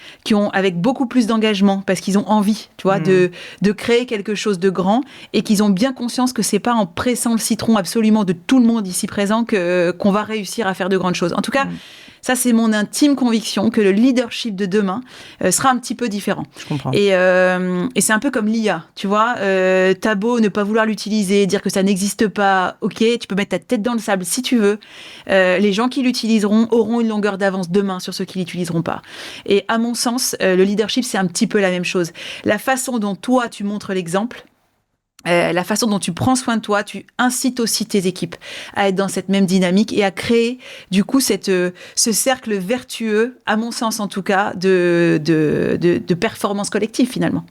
avec beaucoup plus d'engagement parce qu'ils ont envie, tu vois, de créer quelque chose de grand et qu'ils ont bien conscience que c'est pas en pressant le citron absolument de tout le monde ici présent qu'on va réussir à faire de grandes choses. En tout cas, ça, c'est mon intime conviction que le leadership de demain sera un petit peu différent. Je comprends. Et c'est un peu comme l'IA, tu vois. T'as beau ne pas vouloir l'utiliser, dire que ça n'existe pas, ok, tu peux mettre ta tête dans le sable si tu veux. Les gens qui l'utiliseront auront une longueur d'avance demain sur ceux qui l'utiliseront pas. Et à mon sens, le leadership, c'est un petit peu la même chose. La façon dont toi, tu montres l'exemple, la façon dont tu prends soin de toi, tu incites aussi tes équipes à être dans cette même dynamique et à créer du coup ce cercle vertueux, à mon sens en tout cas, de performance collective finalement.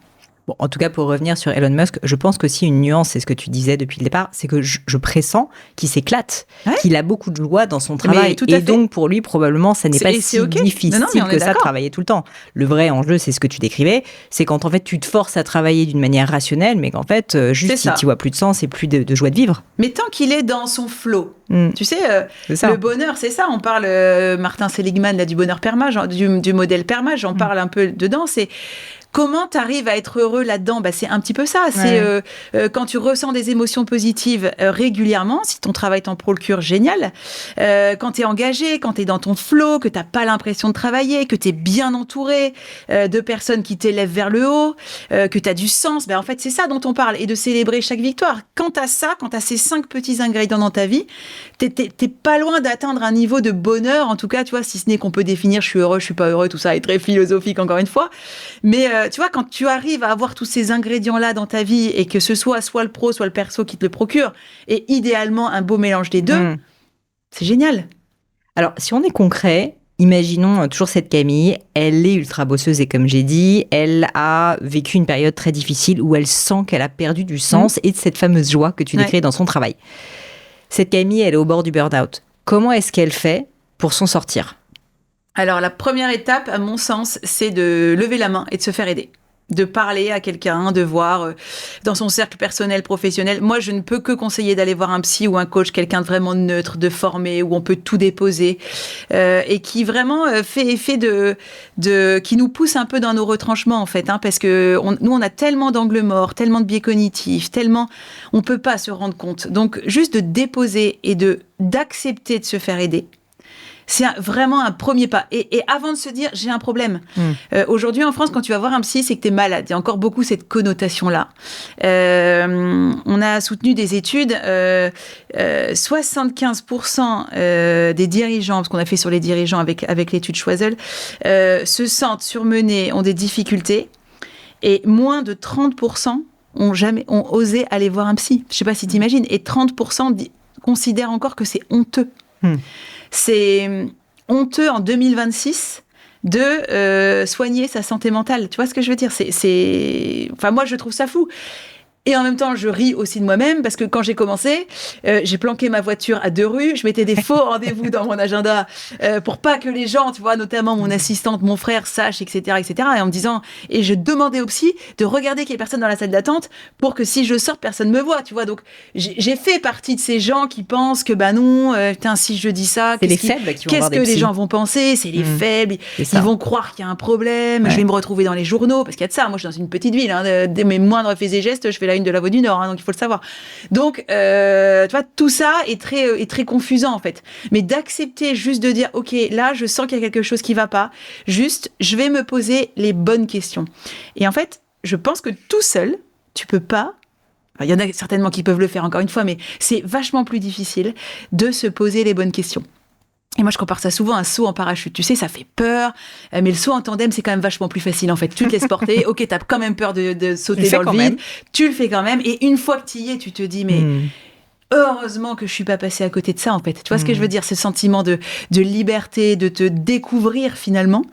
Bon, en tout cas, pour revenir sur Elon Musk, je pense qu'aussi une nuance, c'est ce que tu disais depuis le départ, c'est que je pressens qu'il s'éclate, qu'il a beaucoup de joie dans son travail. Et donc, pour lui, probablement, ça n'est pas si difficile que ça de travailler tout le temps. Le vrai enjeu, c'est ce que tu décrivais, c'est quand en fait, tu te forces à travailler d'une manière rationnelle, mais qu'en fait, juste si tu vois plus de sens et plus de joie de vivre. Mais tant qu'il est dans son flow, tu sais, le bonheur, c'est ça. On parle, Martin Seligman, là, du bonheur PERMA, du modèle PERMA, j'en parle un peu dedans, c'est... Comment tu arrives à être heureux là-dedans ? C'est un petit peu ça. C'est quand tu ressens des émotions positives régulièrement, si ton travail t'en procure, génial. Quand tu es engagé, quand tu es dans ton flow, que tu n'as pas l'impression de travailler, que tu es bien entouré de personnes qui t'élèvent vers le haut, que tu as du sens, en fait, c'est ça dont on parle. Et de célébrer chaque victoire. Quand tu as ça, quand tu as ces 5 petits ingrédients dans ta vie, t'es pas loin d'atteindre un niveau de bonheur. En tout cas, tu vois, si ce n'est qu'on peut définir je suis heureux, je suis pas heureux, tout ça est très philosophique encore une fois. Mais tu vois, quand tu arrives à avoir tous ces ingrédients-là dans ta vie et que ce soit le pro, soit le perso qui te le procure, et idéalement un beau mélange des deux, c'est génial. Alors, si on est concret, imaginons toujours cette Camille, elle est ultra bosseuse et comme j'ai dit, elle a vécu une période très difficile où elle sent qu'elle a perdu du sens et de cette fameuse joie que tu décris dans son travail. Cette Camille, elle est au bord du burn-out. Comment est-ce qu'elle fait pour s'en sortir ? Alors, la première étape, à mon sens, c'est de lever la main et de se faire aider. De parler à quelqu'un, de voir dans son cercle personnel, professionnel. Moi, je ne peux que conseiller d'aller voir un psy ou un coach, quelqu'un de vraiment neutre, de formé, où on peut tout déposer, et qui vraiment fait effet qui nous pousse un peu dans nos retranchements, en fait, parce que nous, on a tellement d'angles morts, tellement de biais cognitifs, on peut pas se rendre compte. Donc, juste de déposer et d'accepter de se faire aider. C'est vraiment un premier pas. Et avant de se dire, j'ai un problème. Aujourd'hui, en France, quand tu vas voir un psy, c'est que tu es malade. Il y a encore beaucoup cette connotation-là. On a soutenu des études. 75% des dirigeants, parce qu'on a fait sur les dirigeants avec l'étude Choiseul, se sentent surmenés, ont des difficultés. Et moins de 30% ont osé aller voir un psy. Je sais pas si t'imagines. Et 30% considèrent encore que c'est honteux. C'est honteux en 2026 de soigner sa santé mentale. Tu vois ce que je veux dire ? Enfin, moi, je trouve ça fou. Et en même temps, je ris aussi de moi-même parce que quand j'ai commencé, j'ai planqué ma voiture à 2 rues. Je mettais des faux rendez-vous dans mon agenda pour pas que les gens, tu vois, notamment mon assistante, mon frère, sachent, etc., etc. Et en me disant, et je demandais au psy de regarder qu'il y ait personne dans la salle d'attente pour que si je sors, personne me voit, tu vois. Donc, j'ai fait partie de ces gens qui pensent que, bah non, putain, si je dis ça, c'est les faibles qui vont qu'est-ce que les gens vont penser ? C'est les faibles. Ils vont croire qu'il y a un problème. Ouais. Je vais me retrouver dans les journaux parce qu'il y a de ça. Moi, je suis dans une petite ville. Hein, dès mes moindres faits et gestes, je fais la une de la Voix du Nord, hein, donc il faut le savoir. Donc, tu vois, tout ça est très confusant, en fait. Mais d'accepter juste de dire, OK, là, je sens qu'il y a quelque chose qui va pas. Juste, je vais me poser les bonnes questions. Et en fait, je pense que tout seul, tu peux pas. Il y en a certainement qui peuvent le faire, encore une fois, mais c'est vachement plus difficile de se poser les bonnes questions. Et moi, je compare ça souvent à un saut en parachute. Tu sais, ça fait peur, mais le saut en tandem, c'est quand même vachement plus facile, en fait. Tu te laisses porter, OK, t'as quand même peur de sauter dans le vide, tu le fais quand même, et une fois que tu y es, tu te dis, mais heureusement que je suis pas passée à côté de ça, en fait. Tu vois ce que je veux dire ? Ce sentiment de liberté, de te découvrir, finalement.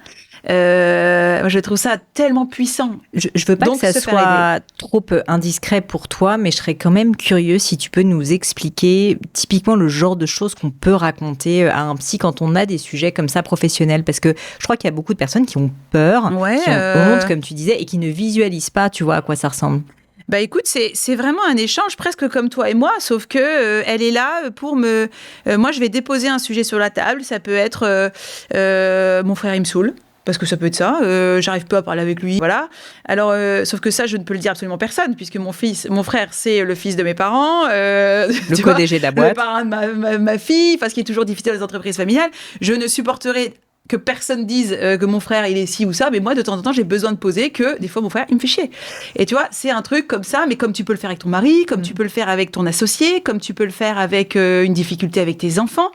Je trouve ça tellement puissant. Je veux pas que ça soit trop indiscret pour toi, mais je serais quand même curieux si tu peux nous expliquer typiquement le genre de choses qu'on peut raconter à un psy quand on a des sujets comme ça professionnels, parce que je crois qu'il y a beaucoup de personnes qui ont peur, qui ont honte, comme tu disais, et qui ne visualisent pas, tu vois, à quoi ça ressemble. Bah écoute, c'est vraiment un échange presque comme toi et moi, sauf que elle est là pour me... moi, je vais déposer un sujet sur la table, ça peut être mon frère, il me saoule. Parce que ça peut être ça, j'arrive pas à parler avec lui, voilà. Alors, sauf que ça, je ne peux le dire absolument personne, puisque mon frère, c'est le fils de mes parents, le co-DG de la boîte, le parrain de ma fille, enfin, ce qui est toujours difficile dans les entreprises familiales. Je ne supporterai que personne dise que mon frère, il est ci ou ça, mais moi, de temps en temps, j'ai besoin de poser que, des fois, mon frère, il me fait chier. Et tu vois, c'est un truc comme ça, mais comme tu peux le faire avec ton mari, comme tu peux le faire avec ton associé, comme tu peux le faire avec une difficulté avec tes enfants.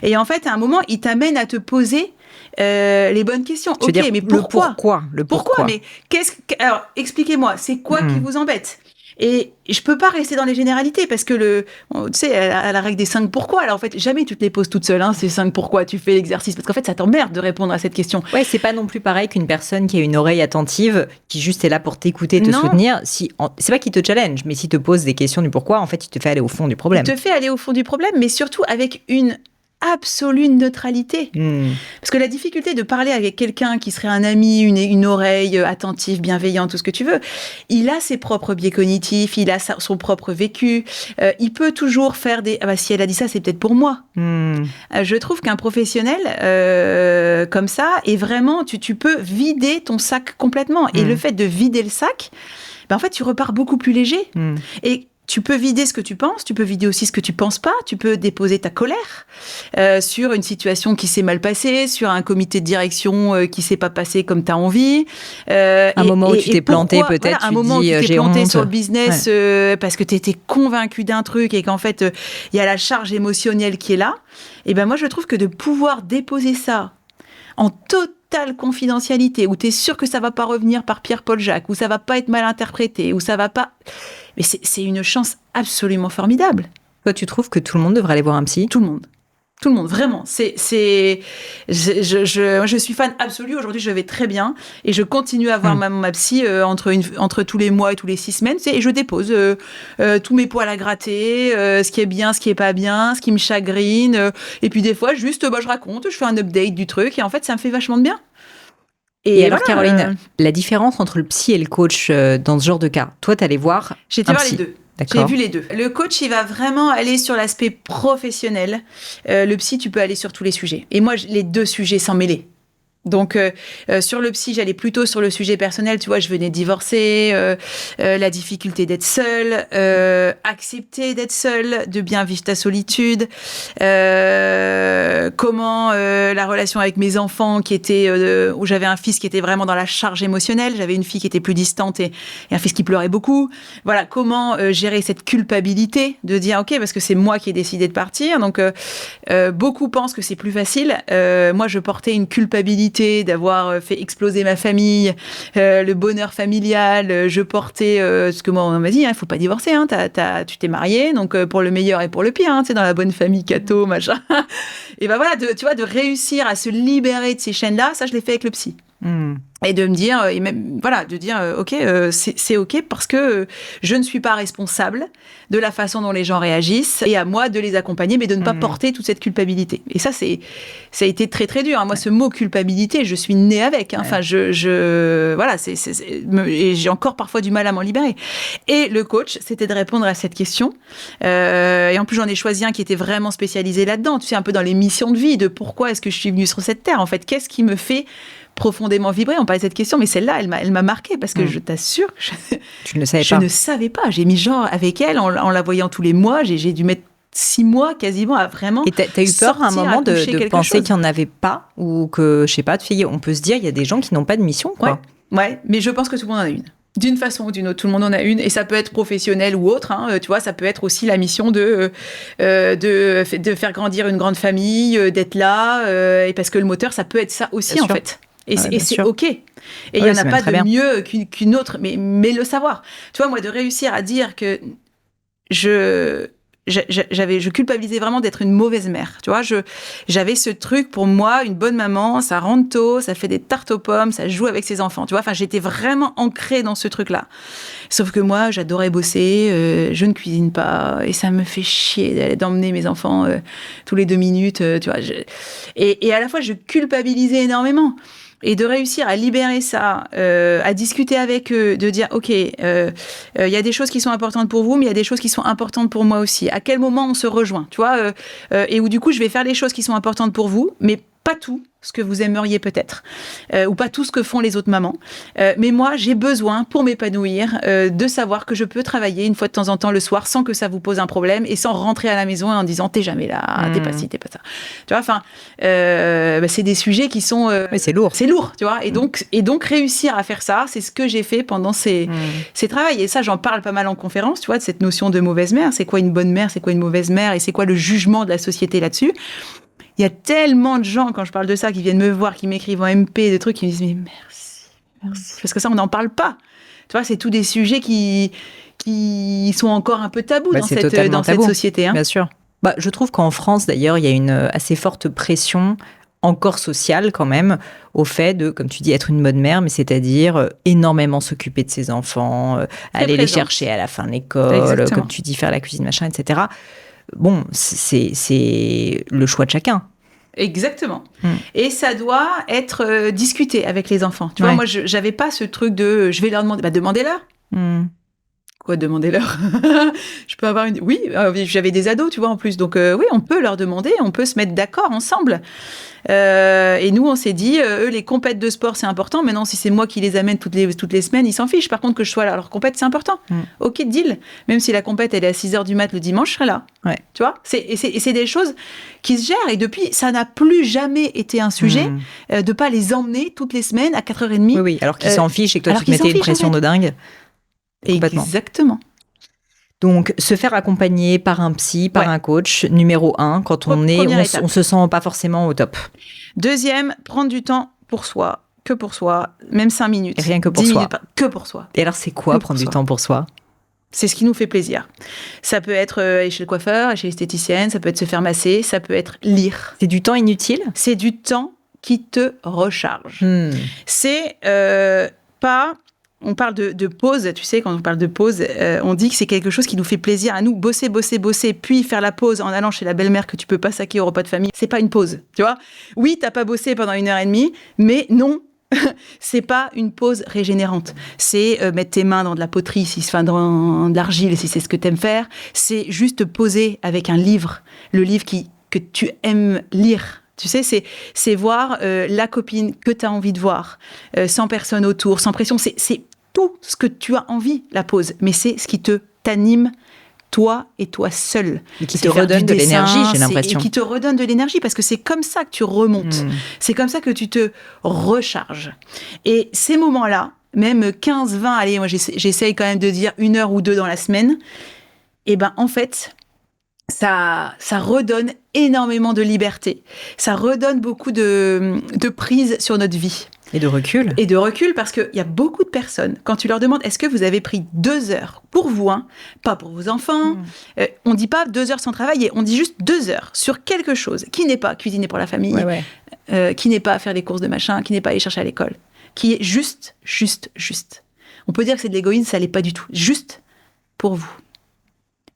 Et en fait, à un moment, il t'amène à te poser les bonnes questions. Ok, mais pourquoi ? Le pourquoi. Mais alors, expliquez-moi, c'est quoi qui vous embête ? Et je peux pas rester dans les généralités parce que tu sais, à la règle des 5 pourquoi. Alors en fait, jamais tu te les poses toute seule, hein, ces 5 pourquoi tu fais l'exercice. Parce qu'en fait, ça t'emmerde de répondre à cette question. Ouais, c'est pas non plus pareil qu'une personne qui a une oreille attentive, qui juste est là pour t'écouter, te soutenir. C'est pas qu'il te challenge, mais s'il te pose des questions du pourquoi, en fait, il te fait aller au fond du problème. Il te fait aller au fond du problème, mais surtout avec une absolue neutralité. Parce que la difficulté de parler avec quelqu'un qui serait un ami, une oreille attentive, bienveillante, tout ce que tu veux, il a ses propres biais cognitifs, il a son propre vécu, il peut toujours faire des... Ah bah, si elle a dit ça, c'est peut-être pour moi. Je trouve qu'un professionnel comme ça, est vraiment... Tu peux vider ton sac complètement. Et le fait de vider le sac, bah, en fait, tu repars beaucoup plus léger. Et tu peux vider ce que tu penses, tu peux vider aussi ce que tu penses pas, tu peux déposer ta colère sur une situation qui s'est mal passée, sur un comité de direction qui s'est pas passé comme tu as envie. Un moment où tu t'es planté peut-être, un moment où tu t'es planté sur le business parce que tu étais convaincu d'un truc et qu'en fait, il y a la charge émotionnelle qui est là. Et ben moi, je trouve que de pouvoir déposer ça en totale confidentialité, où tu es sûr que ça va pas revenir par Pierre-Paul Jacques, où ça va pas être mal interprété, où ça va pas... Mais c'est une chance absolument formidable. Toi, tu trouves que tout le monde devrait aller voir un psy ? Tout le monde. Tout le monde, vraiment. Je suis fan absolue. Aujourd'hui, je vais très bien. Et je continue à voir ma psy entre tous les mois et tous les 6 semaines. Et je dépose tous mes poils à gratter, ce qui est bien, ce qui est pas bien, ce qui me chagrine. Et puis des fois, juste, je raconte, je fais un update du truc. Et en fait, ça me fait vachement de bien. Et alors, Caroline, la différence entre le psy et le coach dans ce genre de cas, toi, t'allais voir J'ai été voir les deux. J'ai vu les deux. Le coach, il va vraiment aller sur l'aspect professionnel. Le psy, tu peux aller sur tous les sujets. Et moi, les deux sujets sans mêler. Donc, sur le psy, j'allais plutôt sur le sujet personnel. Tu vois, je venais de divorcer, la difficulté d'être seule, accepter d'être seule, de bien vivre ta solitude, comment la relation avec mes enfants qui était, où j'avais un fils qui était vraiment dans la charge émotionnelle, j'avais une fille qui était plus distante et un fils qui pleurait beaucoup. Voilà, comment gérer cette culpabilité de dire, ok, parce que c'est moi qui ai décidé de partir. Donc, beaucoup pensent que c'est plus facile. Moi, je portais une culpabilité féliciter d'avoir fait exploser ma famille, le bonheur familial. Je portais ce que moi on m'a dit, il faut pas divorcer, tu t'es marié, donc pour le meilleur et pour le pire, tu sais, dans la bonne famille catho, machin. Et ben voilà, tu vois, de réussir à se libérer de ces chaînes-là, ça je l'ai fait avec le psy. Et de me dire, et même, voilà, de dire, ok, c'est ok parce que je ne suis pas responsable de la façon dont les gens réagissent et à moi de les accompagner, mais de ne pas porter toute cette culpabilité. Et ça a été très très dur. Moi, ce mot culpabilité, je suis née avec. Enfin, voilà, et j'ai encore parfois du mal à m'en libérer. Et le coach, c'était de répondre à cette question. Et en plus, j'en ai choisi un qui était vraiment spécialisé là-dedans. Tu sais, un peu dans les missions de vie, de pourquoi est-ce que je suis venue sur cette terre. En fait, qu'est-ce qui me fait profondément vibrer. On parlait de cette question, mais celle-là, elle m'a marquée parce que je t'assure, tu ne le savais je pas. ne savais pas. J'ai mis genre avec elle, en la voyant tous les mois, j'ai dû mettre 6 mois quasiment à vraiment. Et t'as eu peur à un moment de penser qu'il n'y en avait pas, ou que, je sais pas, on peut se dire, il y a des gens qui n'ont pas de mission, quoi. Ouais, mais je pense que tout le monde en a une. D'une façon ou d'une autre, tout le monde en a une, et ça peut être professionnel ou autre. Tu vois, ça peut être aussi la mission de faire grandir une grande famille, d'être là, et parce que le moteur, ça peut être ça aussi, en fait. Et c'est OK. Et il n'y en a pas de mieux qu'une autre, mais le savoir. Tu vois, moi, de réussir à dire que je culpabilisais vraiment d'être une mauvaise mère. Tu vois, j'avais ce truc, pour moi, une bonne maman, ça rentre tôt, ça fait des tartes aux pommes, ça joue avec ses enfants. Tu vois, enfin, j'étais vraiment ancrée dans ce truc-là. Sauf que moi, j'adorais bosser, je ne cuisine pas, et ça me fait chier d'emmener mes enfants tous les 2 minutes. Tu vois, et à la fois, je culpabilisais énormément. Et de réussir à libérer ça, à discuter avec eux, de dire, OK, y a des choses qui sont importantes pour vous, mais il y a des choses qui sont importantes pour moi aussi. À quel moment on se rejoint, tu vois, et où du coup, je vais faire les choses qui sont importantes pour vous, mais pas tout ce que vous aimeriez peut-être, ou pas tout ce que font les autres mamans. Mais moi, j'ai besoin, pour m'épanouir, de savoir que je peux travailler une fois de temps en temps le soir sans que ça vous pose un problème et sans rentrer à la maison en disant t'es jamais là, t'es pas ci, t'es pas ça. Tu vois, enfin, c'est des sujets qui sont... mais c'est lourd. C'est lourd, tu vois. Et donc réussir à faire ça, c'est ce que j'ai fait pendant ces travails. Et ça, j'en parle pas mal en conférence, tu vois, de cette notion de mauvaise mère. C'est quoi une bonne mère, c'est quoi une mauvaise mère, et c'est quoi le jugement de la société là-dessus. Il y a tellement de gens, quand je parle de ça, qui viennent me voir, qui m'écrivent en MP, des trucs, qui me disent « Mais merci. » Parce que ça, on n'en parle pas. Tu vois, c'est tous des sujets qui sont encore un peu tabous dans cette société. Bien sûr. Je trouve qu'en France, d'ailleurs, il y a une assez forte pression, encore sociale quand même, au fait de, comme tu dis, être une bonne mère, mais c'est-à-dire énormément s'occuper de ses enfants, aller les chercher à la fin de l'école, comme tu dis, faire la cuisine, machin, etc. Bon, c'est le choix de chacun. Exactement. Et ça doit être discuté avec les enfants. Tu vois, moi, j'avais pas ce truc de je vais leur demander. Demandez-leur. Quoi, demandez-leur? Je peux avoir une... Oui, j'avais des ados, tu vois, en plus. Donc, oui, on peut leur demander, on peut se mettre d'accord ensemble. Et nous, on s'est dit, eux, les compètes de sport, c'est important. Maintenant, si c'est moi qui les amène toutes les semaines, ils s'en fichent. Par contre, que je sois là à leur compète, c'est important. OK, deal. Même si la compète, elle est à 6h du mat le dimanche, je serai là. Ouais. Tu vois? C'est des choses qui se gèrent. Et depuis, ça n'a plus jamais été un sujet de pas les emmener toutes les semaines à 4h30. Oui, alors qu'ils s'en fichent et que toi, tu te mettais une pression de dingue. Exactement. Donc, se faire accompagner par un psy, par un coach, numéro 1, quand on se sent pas forcément au top. Deuxième, prendre du temps pour soi, que pour soi, même 5 minutes. Et rien que pour soi. Que pour soi. Et alors, c'est quoi prendre du temps pour soi ? C'est ce qui nous fait plaisir. Ça peut être aller chez le coiffeur, aller chez l'esthéticienne, ça peut être se faire masser, ça peut être lire. C'est du temps inutile ? C'est du temps qui te recharge. C'est pas... On parle de pause, tu sais, quand on parle de pause, on dit que c'est quelque chose qui nous fait plaisir à nous. Bosser, puis faire la pause en allant chez la belle-mère que tu peux pas saquer au repas de famille, c'est pas une pause, tu vois. Oui, t'as pas bossé pendant 1h30, mais non, c'est pas une pause régénérante. C'est mettre tes mains dans de la poterie, dans de l'argile, si c'est ce que t'aimes faire. C'est juste te poser avec un livre, le livre que tu aimes lire. Tu sais, c'est voir la copine que tu as envie de voir, sans personne autour, sans pression. C'est tout ce que tu as envie, la pause. Mais c'est ce qui t'anime, toi et toi seul. Et qui te redonne de l'énergie, j'ai l'impression. Et qui te redonne de l'énergie, parce que c'est comme ça que tu remontes. C'est comme ça que tu te recharges. Et ces moments-là, même 15, 20, allez, moi j'essaye quand même de dire 1 heure ou 2 dans la semaine, et ben en fait... Ça redonne énormément de liberté. Ça redonne beaucoup de prise sur notre vie. Et de recul. Et de recul, parce qu'il y a beaucoup de personnes, quand tu leur demandes, est-ce que vous avez pris 2 heures pour vous, pas pour vos enfants, on ne dit pas 2 heures sans travailler, on dit juste 2 heures sur quelque chose qui n'est pas cuisiner pour la famille, qui n'est pas faire les courses de machin, qui n'est pas aller chercher à l'école, qui est juste. On peut dire que c'est de l'égoïsme, ça l'est pas du tout. Juste pour vous.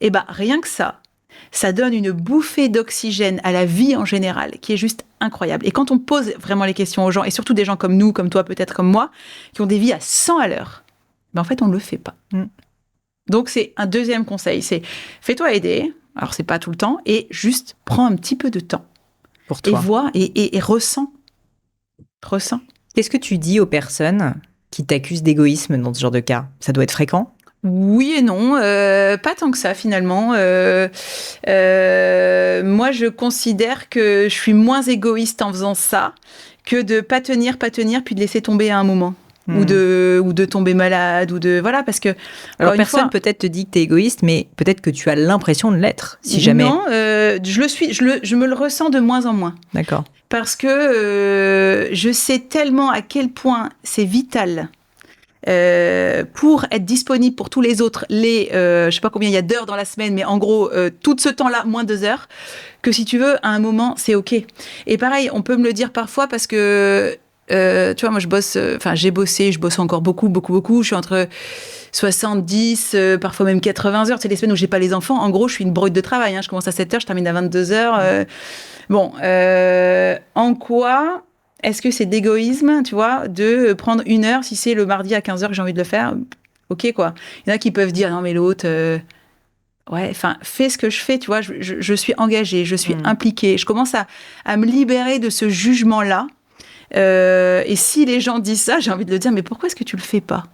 Et rien que ça donne une bouffée d'oxygène à la vie en général, qui est juste incroyable. Et quand on pose vraiment les questions aux gens, et surtout des gens comme nous, comme toi, peut-être comme moi, qui ont des vies à 100 à l'heure, en fait, on ne le fait pas. Donc, c'est un deuxième conseil, c'est fais-toi aider, alors c'est pas tout le temps, et juste prends un petit peu de temps. Pour toi. Et vois, et ressens. Ressens. Qu'est-ce que tu dis aux personnes qui t'accusent d'égoïsme dans ce genre de cas ? Ça doit être fréquent ? Oui et non, pas tant que ça finalement. Moi, je considère que je suis moins égoïste en faisant ça que de pas tenir, puis de laisser tomber à un moment. Ou de tomber malade, voilà, parce que... Alors personne peut-être te dit que t'es égoïste, mais peut-être que tu as l'impression de l'être, si jamais... Non, je le suis, je me le ressens de moins en moins. D'accord. Parce que je sais tellement à quel point c'est vital pour être disponible pour tous les autres, je sais pas combien il y a d'heures dans la semaine, mais en gros, tout ce temps-là, moins 2 heures, que si tu veux, à un moment, c'est OK. Et pareil, on peut me le dire parfois parce que, tu vois, moi, je bosse encore beaucoup. Je suis entre 70, parfois même 80 heures. C'est les semaines où j'ai pas les enfants. En gros, je suis une brute de travail. Je commence à 7 heures, je termine à 22 heures. En quoi... Est-ce que c'est d'égoïsme, tu vois, de prendre 1 heure si c'est le mardi à 15h que j'ai envie de le faire ? OK, quoi. Il y en a qui peuvent dire, non, mais l'autre, fais ce que je fais, tu vois, je suis engagée, je suis impliquée. Je commence à me libérer de ce jugement-là. Et si les gens disent ça, j'ai envie de le dire, mais pourquoi est-ce que tu le fais pas ?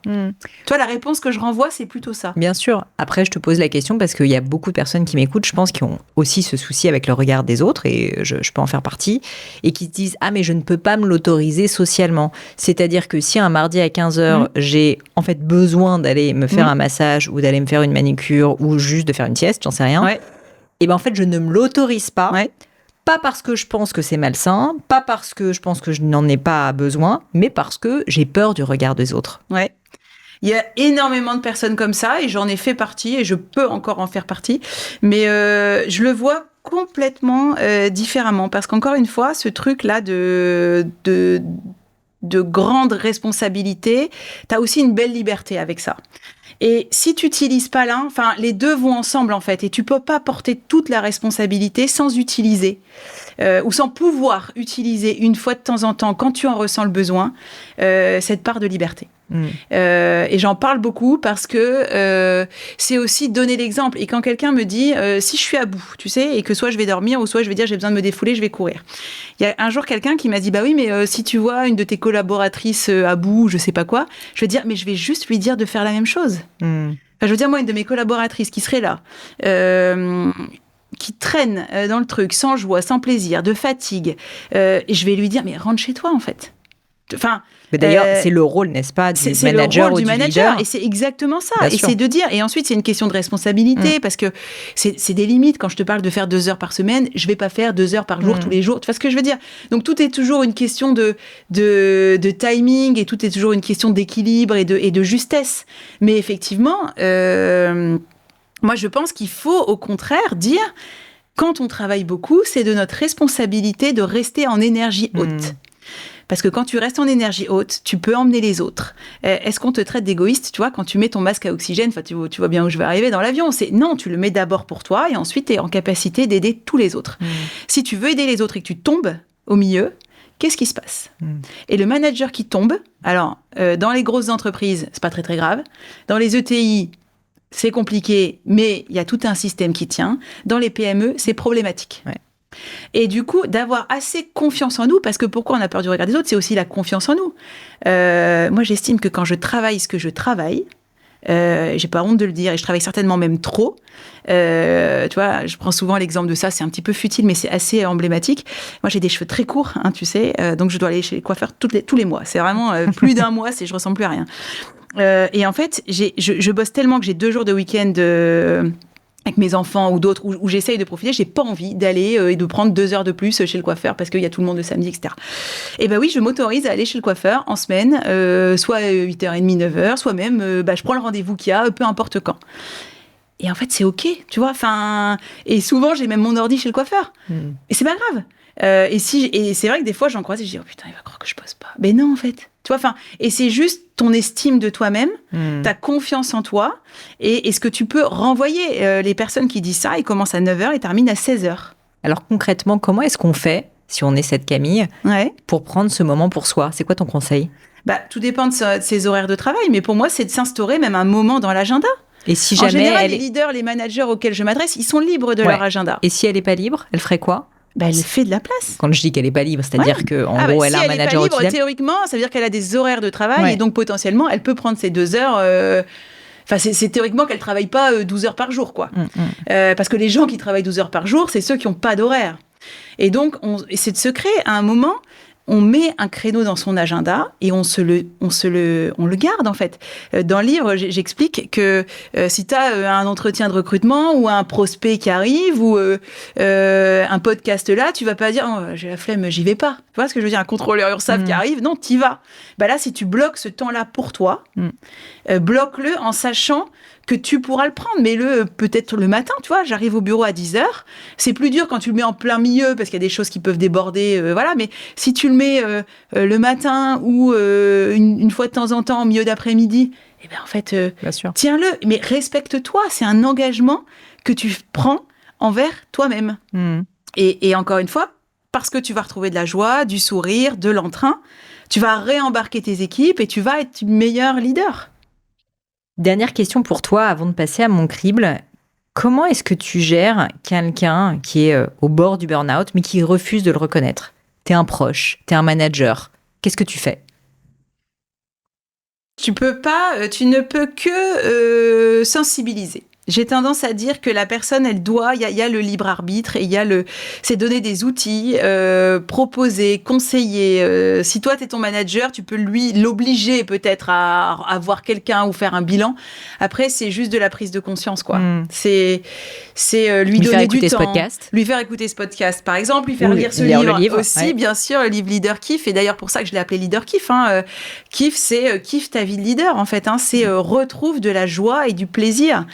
Toi, la réponse que je renvoie, c'est plutôt ça. Bien sûr. Après, je te pose la question parce qu'il y a beaucoup de personnes qui m'écoutent, je pense, qui ont aussi ce souci avec le regard des autres, et je peux en faire partie, et qui se disent « Ah, mais je ne peux pas me l'autoriser socialement ». C'est-à-dire que si un mardi à 15h, j'ai en fait besoin d'aller me faire un massage, ou d'aller me faire une manicure, ou juste de faire une sieste, j'en sais rien, et en fait, je ne me l'autorise pas. Pas parce que je pense que c'est malsain, pas parce que je pense que je n'en ai pas besoin, mais parce que j'ai peur du regard des autres. Ouais. Il y a énormément de personnes comme ça, et j'en ai fait partie, et je peux encore en faire partie. Mais je le vois complètement différemment, parce qu'encore une fois, ce truc-là de grande responsabilité, t'as aussi une belle liberté avec ça. Et si tu n'utilises pas l'un, les deux vont ensemble en fait, et tu peux pas porter toute la responsabilité sans utiliser, ou sans pouvoir utiliser une fois de temps en temps, quand tu en ressens le besoin, cette part de liberté. Et j'en parle beaucoup parce que c'est aussi donner l'exemple. Et quand quelqu'un me dit, si je suis à bout, tu sais, et que soit je vais dormir, ou soit je vais dire j'ai besoin de me défouler, je vais courir. Il y a un jour quelqu'un qui m'a dit, bah oui, mais si tu vois une de tes collaboratrices à bout, je sais pas quoi, je vais dire, mais je vais juste lui dire de faire la même chose. Je veux dire, moi, une de mes collaboratrices qui serait là, qui traîne dans le truc, sans joie, sans plaisir, de fatigue, et je vais lui dire, mais rentre chez toi, en fait. Mais d'ailleurs, c'est le rôle, n'est-ce pas, du manager ou du leader. Et c'est exactement ça. Bien et sûr. c'est de dire. Et ensuite, c'est une question de responsabilité, parce que c'est des limites. Quand je te parle de faire 2 heures par semaine, je vais pas faire 2 heures par jour tous les jours. Tu vois ce que je veux dire ? Donc, tout est toujours une question de timing, et tout est toujours une question d'équilibre et de justesse. Mais effectivement, moi, je pense qu'il faut, au contraire, dire, quand on travaille beaucoup, c'est de notre responsabilité de rester en énergie haute. Parce que quand tu restes en énergie haute, tu peux emmener les autres. Est-ce qu'on te traite d'égoïste ? Tu vois, quand tu mets ton masque à oxygène, tu vois bien où je vais arriver dans l'avion. Non, tu le mets d'abord pour toi, et ensuite, tu es en capacité d'aider tous les autres. Si tu veux aider les autres et que tu tombes au milieu, qu'est-ce qui se passe ? Et le manager qui tombe, alors, dans les grosses entreprises, c'est pas très très grave. Dans les ETI, c'est compliqué, mais il y a tout un système qui tient. Dans les PME, c'est problématique. Ouais. Et du coup, d'avoir assez confiance en nous, parce que pourquoi on a peur du regard des autres, c'est aussi la confiance en nous. Moi, j'estime que quand je travaille ce que je travaille, j'ai pas honte de le dire, et je travaille certainement même trop. Tu vois, je prends souvent l'exemple de ça, c'est un petit peu futile, mais c'est assez emblématique. Moi, j'ai des cheveux très courts, tu sais, donc je dois aller chez les coiffeurs tous les mois. C'est vraiment plus d'un mois, je ressemble plus à rien. Et en fait, je bosse tellement que j'ai 2 jours de week-end avec mes enfants ou d'autres, où j'essaye de profiter, j'ai pas envie d'aller et de prendre 2 heures de plus chez le coiffeur parce qu'il y a tout le monde le samedi, etc. Et ben oui, je m'autorise à aller chez le coiffeur en semaine, soit 8h30, 9h, soit même, je prends le rendez-vous qu'il y a, peu importe quand. Et en fait, c'est OK, tu vois. Et souvent, j'ai même mon ordi chez le coiffeur. Et c'est pas grave. Et c'est vrai que des fois, j'en croise et je dis, oh putain, il va croire que je pose pas. Mais non, en fait. Tu vois, et c'est juste ton estime de toi-même, ta confiance en toi, et ce que tu peux renvoyer. Les personnes qui disent ça, ils commencent à 9h et terminent à 16h. Alors concrètement, comment est-ce qu'on fait, si on est cette Camille, pour prendre ce moment pour soi? C'est quoi ton conseil? Tout dépend de ses horaires de travail, mais pour moi, c'est de s'instaurer même un moment dans l'agenda. Et si jamais en général, les leaders, les managers auxquels je m'adresse, ils sont libres de leur agenda. Et si elle n'est pas libre, elle ferait quoi? Elle fait de la place. Quand je dis qu'elle n'est pas libre, c'est-à-dire qu'en gros, elle a un manager au-dessus d'elle. Théoriquement, ça veut dire qu'elle a des horaires de travail et donc potentiellement, elle peut prendre ses 2 heures. C'est théoriquement qu'elle ne travaille pas 12 heures par jour, quoi. Parce que les gens qui travaillent 12 heures par jour, c'est ceux qui n'ont pas d'horaire. Et donc, c'est de se créer à un moment. On met un créneau dans son agenda et on le garde, en fait. Dans le livre, j'explique que si tu as un entretien de recrutement ou un prospect qui arrive ou un podcast là, tu vas pas dire oh, j'ai la flemme, j'y vais pas. Tu vois ce que je veux dire? Un contrôleur URSAF qui arrive, non, t'y vas. Là, si tu bloques ce temps-là pour toi, bloque-le en sachant que tu pourras le prendre, mais peut-être le matin, tu vois, j'arrive au bureau à 10h, c'est plus dur quand tu le mets en plein milieu, parce qu'il y a des choses qui peuvent déborder, mais si tu le mets le matin ou une fois de temps en temps, au milieu d'après-midi, en fait, tiens-le, mais respecte-toi, c'est un engagement que tu prends envers toi-même. Et encore une fois, parce que tu vas retrouver de la joie, du sourire, de l'entrain, tu vas réembarquer tes équipes et tu vas être meilleur leader. Dernière question pour toi, avant de passer à mon crible. Comment est-ce que tu gères quelqu'un qui est au bord du burn-out, mais qui refuse de le reconnaître? T'es un proche, t'es un manager. Qu'est-ce que tu fais? Tu ne peux que sensibiliser. J'ai tendance à dire que la personne, elle doit, il y a le libre arbitre et c'est donner des outils, proposer, conseiller. Si toi, t'es ton manager, tu peux l'obliger peut-être à voir quelqu'un ou faire un bilan. Après, c'est juste de la prise de conscience, quoi. C'est lui donner du temps. Lui faire écouter ce podcast, par exemple, lui faire lire ce livre aussi, bien sûr, le livre Leader Kiff. Et d'ailleurs, pour ça que je l'ai appelé Leader Kiff. Kiff, c'est kiffe ta vie de leader, en fait. C'est retrouve de la joie et du plaisir.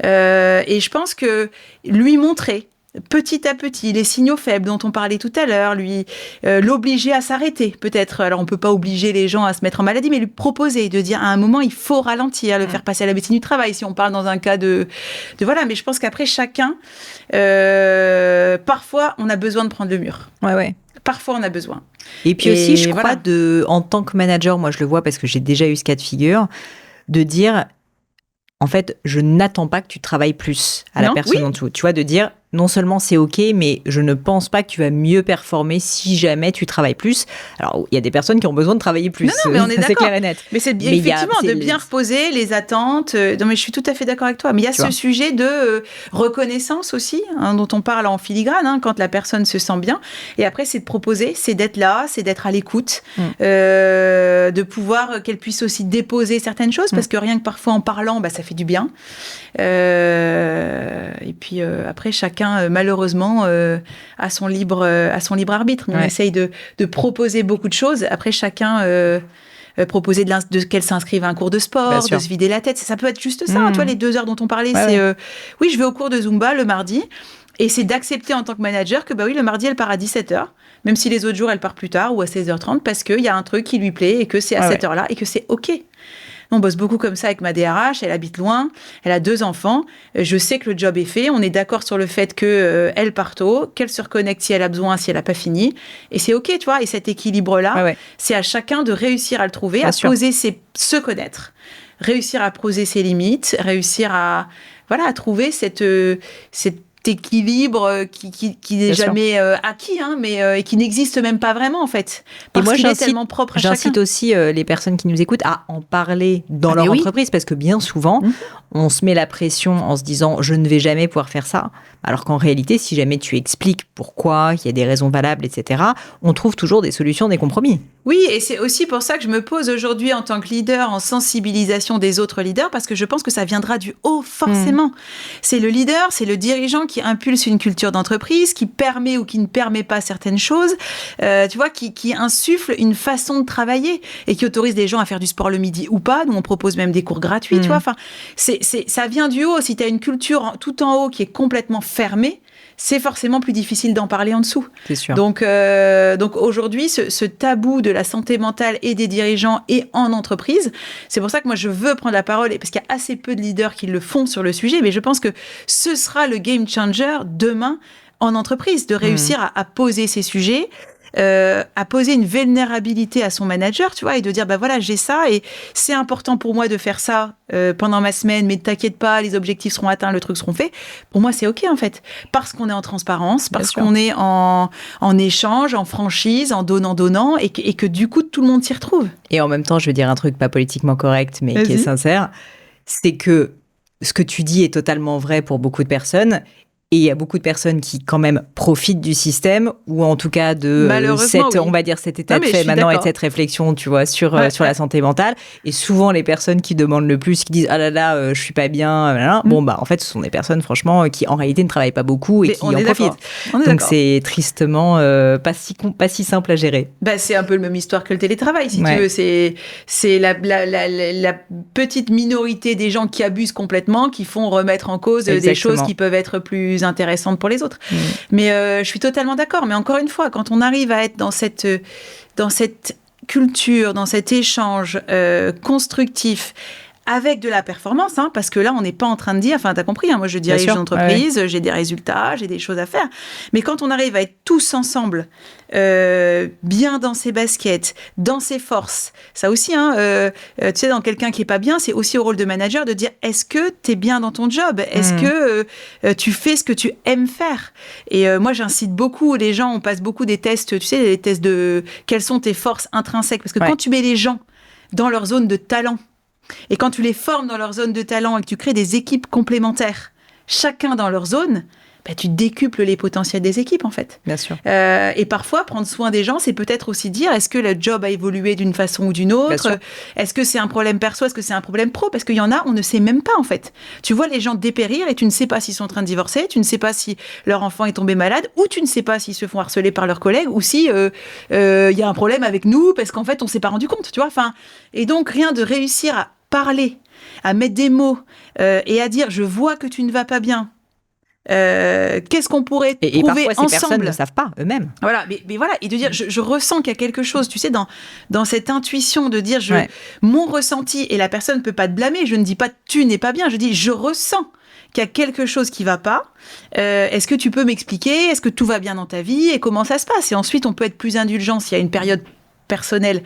Et je pense que lui montrer petit à petit les signaux faibles dont on parlait tout à l'heure, l'obliger à s'arrêter peut-être. Alors on peut pas obliger les gens à se mettre en maladie, mais lui proposer de dire à un moment il faut ralentir, le faire passer à la médecine du travail si on parle dans un cas de voilà. Mais je pense qu'après chacun, parfois on a besoin de prendre le mur. Ouais. Parfois, on a besoin. Et puis aussi, je crois, en tant que manager, moi je le vois parce que j'ai déjà eu ce cas de figure, de dire en fait, je n'attends pas que tu travailles plus à la personne en dessous. Tu vois, de dire, non seulement c'est OK, mais je ne pense pas que tu vas mieux performer si jamais tu travailles plus. Alors, il y a des personnes qui ont besoin de travailler plus. Non, mais on est d'accord. C'est clair et net. Mais c'est effectivement de bien reposer les attentes. Non, mais je suis tout à fait d'accord avec toi. Mais il y a ce sujet de reconnaissance aussi, dont on parle en filigrane, quand la personne se sent bien. Et après, c'est de proposer, c'est d'être là, c'est d'être à l'écoute, de pouvoir qu'elle puisse aussi déposer certaines choses, parce que rien que parfois en parlant, ça fait du bien. Et puis après, chacun malheureusement a son libre arbitre. On essaye de proposer beaucoup de choses. Après, chacun proposer qu'elle s'inscrive à un cours de sport, de se vider la tête. Ça peut être juste ça. Tu vois, les 2 heures dont on parlait, oui, je vais au cours de Zumba le mardi. Et c'est d'accepter en tant que manager que le mardi, elle part à 17h, même si les autres jours, elle part plus tard ou à 16h30, parce qu'il y a un truc qui lui plaît et que c'est à cette heure-là et que c'est OK. On bosse beaucoup comme ça avec ma DRH, elle habite loin, elle a 2 enfants, je sais que le job est fait, on est d'accord sur le fait qu'elle part tôt, qu'elle se reconnecte si elle a besoin, si elle n'a pas fini, et c'est OK, tu vois, et cet équilibre-là, c'est à chacun de réussir à le trouver, poser se connaître, réussir à poser ses limites, réussir à trouver cette équilibre qui n'est jamais acquis, hein, mais et qui n'existe même pas vraiment en fait. Parce qu'il est tellement propre à chacun. J'incite aussi les personnes qui nous écoutent à en parler dans leur entreprise, parce que bien souvent, on se met la pression en se disant « je ne vais jamais pouvoir faire ça ». Alors qu'en réalité, si jamais tu expliques pourquoi, qu'il y a des raisons valables, etc., on trouve toujours des solutions, des compromis. Oui, et c'est aussi pour ça que je me pose aujourd'hui en tant que leader en sensibilisation des autres leaders, parce que je pense que ça viendra du haut, forcément. C'est le leader, c'est le dirigeant qui impulse une culture d'entreprise, qui permet ou qui ne permet pas certaines choses, tu vois, qui insuffle une façon de travailler et qui autorise les gens à faire du sport le midi ou pas. Nous, on propose même des cours gratuits, tu vois. Enfin, ça vient du haut. Si tu as une culture tout en haut qui est complètement fermée, c'est forcément plus difficile d'en parler en dessous. C'est sûr. Donc aujourd'hui, ce tabou de la santé mentale et des dirigeants et en entreprise, c'est pour ça que moi, je veux prendre la parole, parce qu'il y a assez peu de leaders qui le font sur le sujet, mais je pense que ce sera le game changer demain en entreprise, de réussir à poser ces sujets, à poser une vulnérabilité à son manager, tu vois, et de dire, bah voilà, j'ai ça, et c'est important pour moi de faire ça pendant ma semaine, mais ne t'inquiète pas, les objectifs seront atteints, le truc seront faits. Pour moi, c'est OK, en fait. Parce qu'on est en transparence, parce qu'on est en échange, en franchise, en donnant, et que du coup, tout le monde s'y retrouve. Et en même temps, je veux dire un truc pas politiquement correct, mais qui est sincère, c'est que ce que tu dis est totalement vrai pour beaucoup de personnes. Et il y a beaucoup de personnes qui, quand même, profitent du système, ou en tout cas de on va dire, cet état de fait maintenant et de cette réflexion, tu vois, sur la santé mentale. Et souvent, les personnes qui demandent le plus, qui disent « Ah là là, je suis pas bien », bon, bah, en fait, ce sont des personnes, franchement, qui, en réalité, ne travaillent pas beaucoup et qui en profitent. Donc, c'est tristement pas si simple à gérer. Bah, c'est un peu la même histoire que le télétravail, si tu veux. C'est la petite minorité des gens qui abusent complètement, qui font remettre en cause des choses qui peuvent être plus intéressantes pour les autres. Mais je suis totalement d'accord. Mais encore une fois, quand on arrive à être dans cette culture, dans cet échange constructif, avec de la performance, hein, parce que là, on n'est pas en train de dire, enfin, t'as compris, hein, moi, je dirige une entreprise, j'ai des résultats, j'ai des choses à faire. Mais quand on arrive à être tous ensemble, bien dans ses baskets, dans ses forces, ça aussi, hein, tu sais, dans quelqu'un qui est pas bien, c'est aussi au rôle de manager de dire, est-ce que t'es bien dans ton job? Est-ce que tu fais ce que tu aimes faire? Et moi, j'incite beaucoup les gens, on passe beaucoup des tests, tu sais, les tests de quelles sont tes forces intrinsèques. Parce que quand tu mets les gens dans leur zone de talent, et quand tu les formes dans leur zone de talent et que tu crées des équipes complémentaires, chacun dans leur zone, bah, tu décuples les potentiels des équipes, en fait. Bien sûr. Et parfois, prendre soin des gens, c'est peut-être aussi dire, est-ce que le job a évolué d'une façon ou d'une autre? Est-ce que c'est un problème perso? Est-ce que c'est un problème pro? Parce qu'il y en a, on ne sait même pas, en fait. Tu vois les gens dépérir et tu ne sais pas s'ils sont en train de divorcer, tu ne sais pas si leur enfant est tombé malade, ou tu ne sais pas s'ils se font harceler par leurs collègues, ou si y a un problème avec nous, parce qu'en fait, on ne s'est pas rendu compte, tu vois. Enfin, et donc, rien de réussir à parler, à mettre des mots et à dire, je vois que tu ne vas pas bien. Qu'est-ce qu'on pourrait trouver ensemble? Et parfois, ces personnes ne savent pas eux-mêmes. Voilà, mais voilà, et de dire, je ressens qu'il y a quelque chose, tu sais, dans cette intuition de dire, mon ressenti, et la personne ne peut pas te blâmer, je ne dis pas, tu n'es pas bien, je dis, je ressens qu'il y a quelque chose qui ne va pas. Est-ce que tu peux m'expliquer? Est-ce que tout va bien dans ta vie? Et comment ça se passe? Et ensuite, on peut être plus indulgent s'il y a une période personnel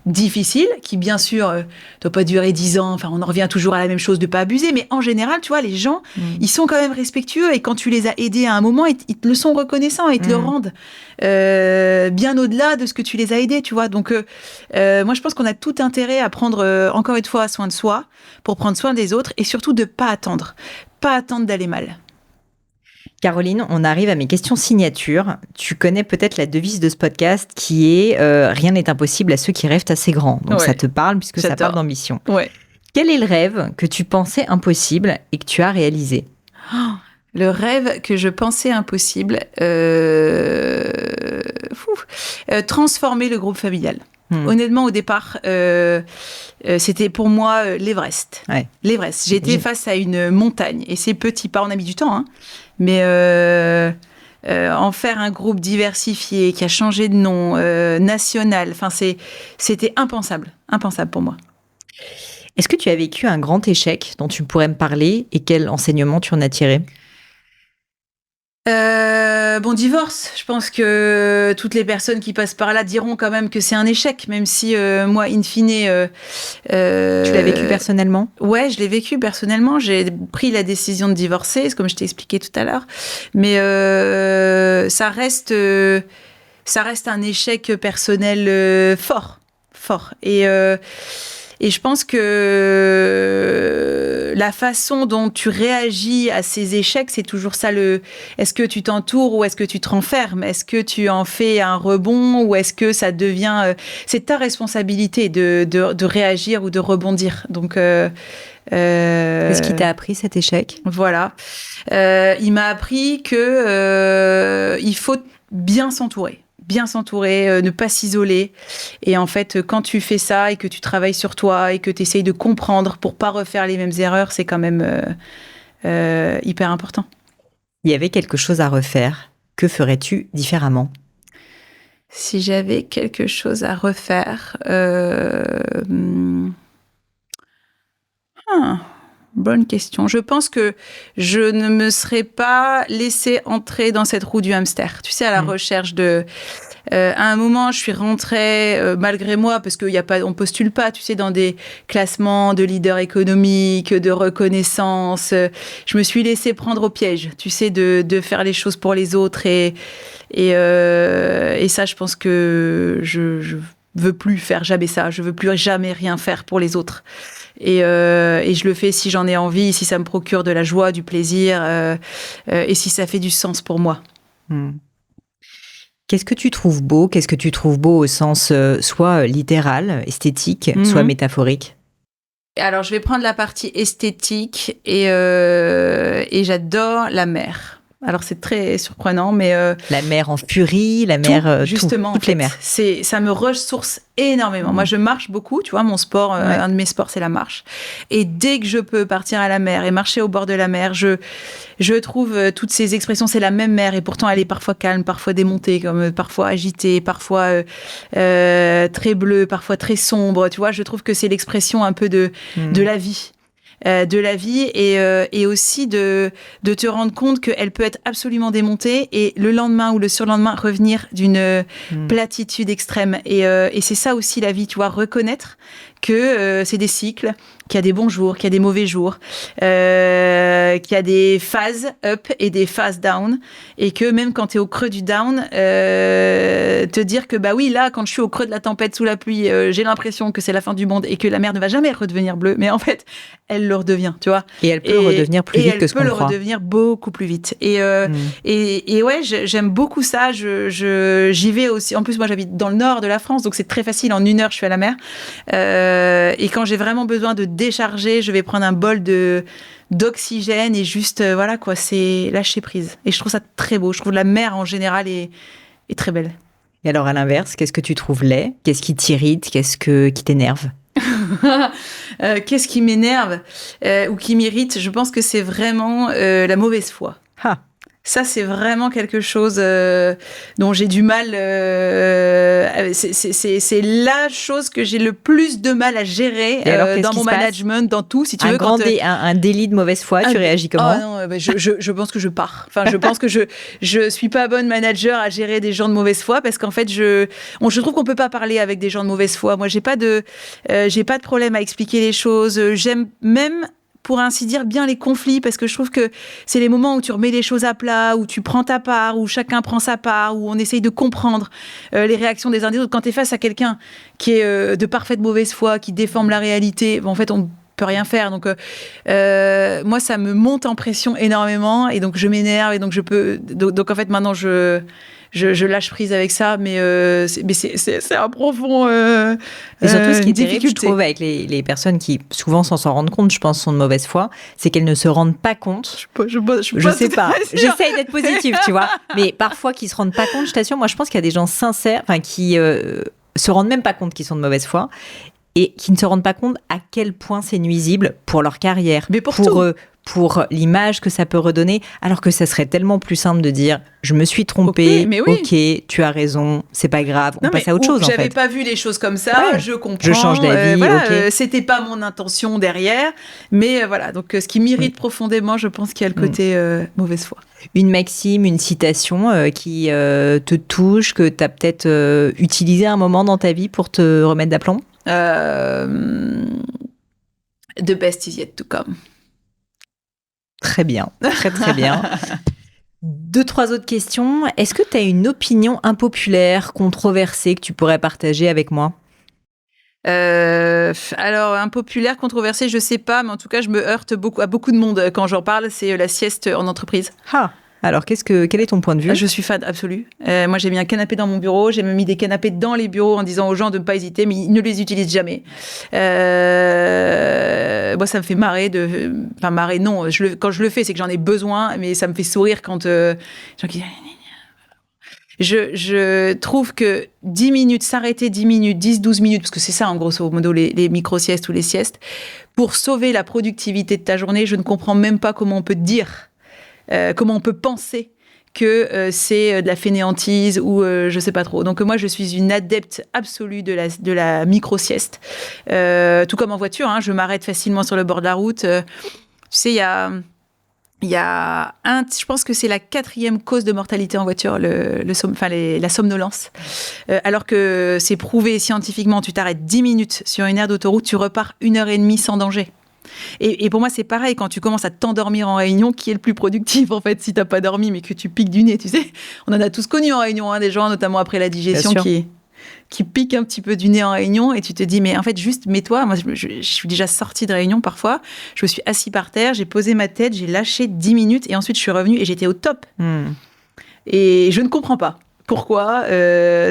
difficile, qui bien sûr doit pas durer 10 ans, enfin on en revient toujours à la même chose de pas abuser, mais en général, tu vois, les gens, ils sont quand même respectueux, et quand tu les as aidés à un moment, ils te le sont reconnaissants, ils te le rendent bien au-delà de ce que tu les as aidés, tu vois. Donc moi je pense qu'on a tout intérêt à prendre encore une fois soin de soi, pour prendre soin des autres, et surtout de pas attendre d'aller mal. Caroline, on arrive à mes questions signature. Tu connais peut-être la devise de ce podcast qui est rien n'est impossible à ceux qui rêvent assez grand. Donc ça te parle puisque ça parle d'ambition. Ouais. Quel est le rêve que tu pensais impossible et que tu as réalisé? Le rêve que je pensais impossible, transformer le groupe familial. Honnêtement, au départ, c'était pour moi l'Everest. L'Everest. J'étais face à une montagne et c'est petits pas. On a mis du temps, hein. Mais en faire un groupe diversifié qui a changé de nom, national. Enfin, c'était impensable pour moi. Est-ce que tu as vécu un grand échec dont tu pourrais me parler et quel enseignement tu en as tiré? Bon, divorce. Je pense que toutes les personnes qui passent par là diront quand même que c'est un échec, même si moi, in fine... Tu l'as vécu personnellement ? Ouais, je l'ai vécu personnellement. J'ai pris la décision de divorcer, comme je t'ai expliqué tout à l'heure. Mais ça reste un échec personnel fort. Et je pense que la façon dont tu réagis à ces échecs, c'est toujours ça est-ce que tu t'entoures ou est-ce que tu te renfermes? Est-ce que tu en fais un rebond ou est-ce que ça devient... c'est ta responsabilité de réagir ou de rebondir. Donc... Qu'est-ce qui t'a appris cet échec ? Voilà. Il m'a appris que il faut bien s'entourer. Bien s'entourer, ne pas s'isoler. Et en fait, quand tu fais ça et que tu travailles sur toi et que tu essayes de comprendre pour pas refaire les mêmes erreurs, c'est quand même hyper important. Il y avait quelque chose à refaire. Que ferais-tu différemment ? Si j'avais quelque chose à refaire... bonne question. Je pense que je ne me serais pas laissée entrer dans cette roue du hamster. Tu sais, à la recherche de... à un moment, je suis rentrée malgré moi, parce on postule pas, tu sais, dans des classements de leaders économiques, de reconnaissance. Je me suis laissée prendre au piège, tu sais, de faire les choses pour les autres. Et ça, je pense que je veux plus faire jamais ça. Je veux plus jamais rien faire pour les autres. Et je le fais si j'en ai envie, si ça me procure de la joie, du plaisir, et si ça fait du sens pour moi. Qu'est-ce que tu trouves beau ? Qu'est-ce que tu trouves beau au sens soit littéral, esthétique, soit métaphorique ? Alors, je vais prendre la partie esthétique et j'adore la mer. Alors, c'est très surprenant, mais... la mer en furie, la mer... justement, toutes les mers. Ça me ressource énormément. Moi, je marche beaucoup, tu vois, mon sport, un de mes sports, c'est la marche. Et dès que je peux partir à la mer et marcher au bord de la mer, je trouve toutes ces expressions, c'est la même mer, et pourtant, elle est parfois calme, parfois démontée, comme parfois agitée, parfois très bleue, parfois très sombre. Tu vois, je trouve que c'est l'expression un peu de la vie. Et aussi de te rendre compte qu'elle peut être absolument démontée et le lendemain ou le surlendemain revenir d'une platitude extrême. Et c'est ça aussi la vie, tu vois, reconnaître que c'est des cycles, qu'il y a des bons jours, qu'il y a des mauvais jours, qu'il y a des phases up et des phases down, et que même quand tu es au creux du down, te dire que bah oui, là, quand je suis au creux de la tempête sous la pluie, j'ai l'impression que c'est la fin du monde et que la mer ne va jamais redevenir bleue, mais en fait, elle le redevient, tu vois. Et elle peut redevenir plus vite que ce qu'on croit. Elle peut le redevenir beaucoup plus vite. Et ouais, j'aime beaucoup ça. J'y vais aussi. En plus, moi, j'habite dans le nord de la France, donc c'est très facile. En 1 heure, je suis à la mer. Et quand j'ai vraiment besoin de décharger, je vais prendre un bol d'oxygène et juste, voilà quoi, c'est lâcher prise. Et je trouve ça très beau. Je trouve la mer en général est très belle. Et alors, à l'inverse, qu'est-ce que tu trouves laid ? Qu'est-ce qui t'irrite ? Qu'est-ce qui t'énerve ? Qu'est-ce qui m'énerve ou qui m'irrite ? Je pense que c'est vraiment la mauvaise foi. Ça, c'est vraiment quelque chose dont j'ai du mal. C'est la chose que j'ai le plus de mal à gérer dans mon management, dans tout. Si tu veux, un délit de mauvaise foi, tu réagis comment ? Non, je pense que je pars. Enfin, je pense que je suis pas bonne manager à gérer des gens de mauvaise foi parce qu'en fait, je trouve qu'on peut pas parler avec des gens de mauvaise foi. Moi, j'ai pas de problème à expliquer les choses. J'aime même, pour ainsi dire, bien les conflits, parce que je trouve que c'est les moments où tu remets les choses à plat, où tu prends ta part, où chacun prend sa part, où on essaye de comprendre les réactions des uns des autres. Quand tu es face à quelqu'un qui est de parfaite mauvaise foi, qui déforme la réalité, en fait, on peut rien faire. Donc, moi, ça me monte en pression énormément, et donc je m'énerve, et donc je peux... Donc en fait, maintenant, je lâche prise avec ça, mais c'est un profond et surtout, ce qui est terrible, je trouve, avec les personnes qui souvent sans s'en rendre compte, je pense, sont de mauvaise foi, c'est qu'elles ne se rendent pas compte. Je sais pas. J'essaye d'être positive, tu vois. Mais parfois, qui se rendent pas compte, je t'assure, moi, je pense qu'il y a des gens sincères, enfin, qui se rendent même pas compte qu'ils sont de mauvaise foi et qui ne se rendent pas compte à quel point c'est nuisible pour leur carrière, mais pour eux. Pour l'image que ça peut redonner, alors que ça serait tellement plus simple de dire je me suis trompée, ok, tu as raison, c'est pas grave, on passe à autre chose en fait. J'avais pas vu les choses comme ça, je comprends. Je change d'avis, voilà, ok. C'était pas mon intention derrière, mais voilà, donc ce qui m'irrite profondément, je pense qu'il y a le côté mauvaise foi. Une maxime, une citation qui te touche, que tu as peut-être utilisé un moment dans ta vie pour te remettre d'aplomb? The best is yet to come. Très bien, très très bien. 2-3 autres questions. Est-ce que tu as une opinion impopulaire, controversée que tu pourrais partager avec moi? Alors, impopulaire, controversée, je sais pas, mais en tout cas, je me heurte à beaucoup de monde quand j'en parle, c'est la sieste en entreprise. Ah, alors quel est ton point de vue? Je suis fan absolue. Moi, j'ai mis un canapé dans mon bureau, j'ai même mis des canapés dans les bureaux en disant aux gens de ne pas hésiter, mais ils ne les utilisent jamais. Moi, ça me fait marrer enfin, marrer, non. Quand je le fais, c'est que j'en ai besoin, mais ça me fait sourire quand les gens qui... Je trouve que 10 minutes, s'arrêter 10 minutes, 10-12 minutes, parce que c'est ça, en grosso modo, les micro-siestes ou les siestes, pour sauver la productivité de ta journée, je ne comprends même pas comment on peut dire, comment on peut penser que c'est de la fainéantise ou je sais pas trop. Donc moi, je suis une adepte absolue de la micro-sieste. Tout comme en voiture, hein, je m'arrête facilement sur le bord de la route. Tu sais, je pense que c'est la 4e cause de mortalité en voiture, la somnolence. Alors que c'est prouvé scientifiquement, tu t'arrêtes 10 minutes sur une aire d'autoroute, tu repars 1h30 sans danger. Et pour moi, c'est pareil, quand tu commences à t'endormir en réunion, qui est le plus productif, en fait, si t'as pas dormi, mais que tu piques du nez, tu sais. On en a tous connu en réunion, hein, des gens, notamment après la digestion, qui piquent un petit peu du nez en réunion, et tu te dis, mais en fait, juste mets-toi. Moi, je suis déjà sortie de réunion parfois, je me suis assis par terre, j'ai posé ma tête, j'ai lâché 10 minutes, et ensuite, je suis revenue, et j'étais au top. Et je ne comprends pas. Pourquoi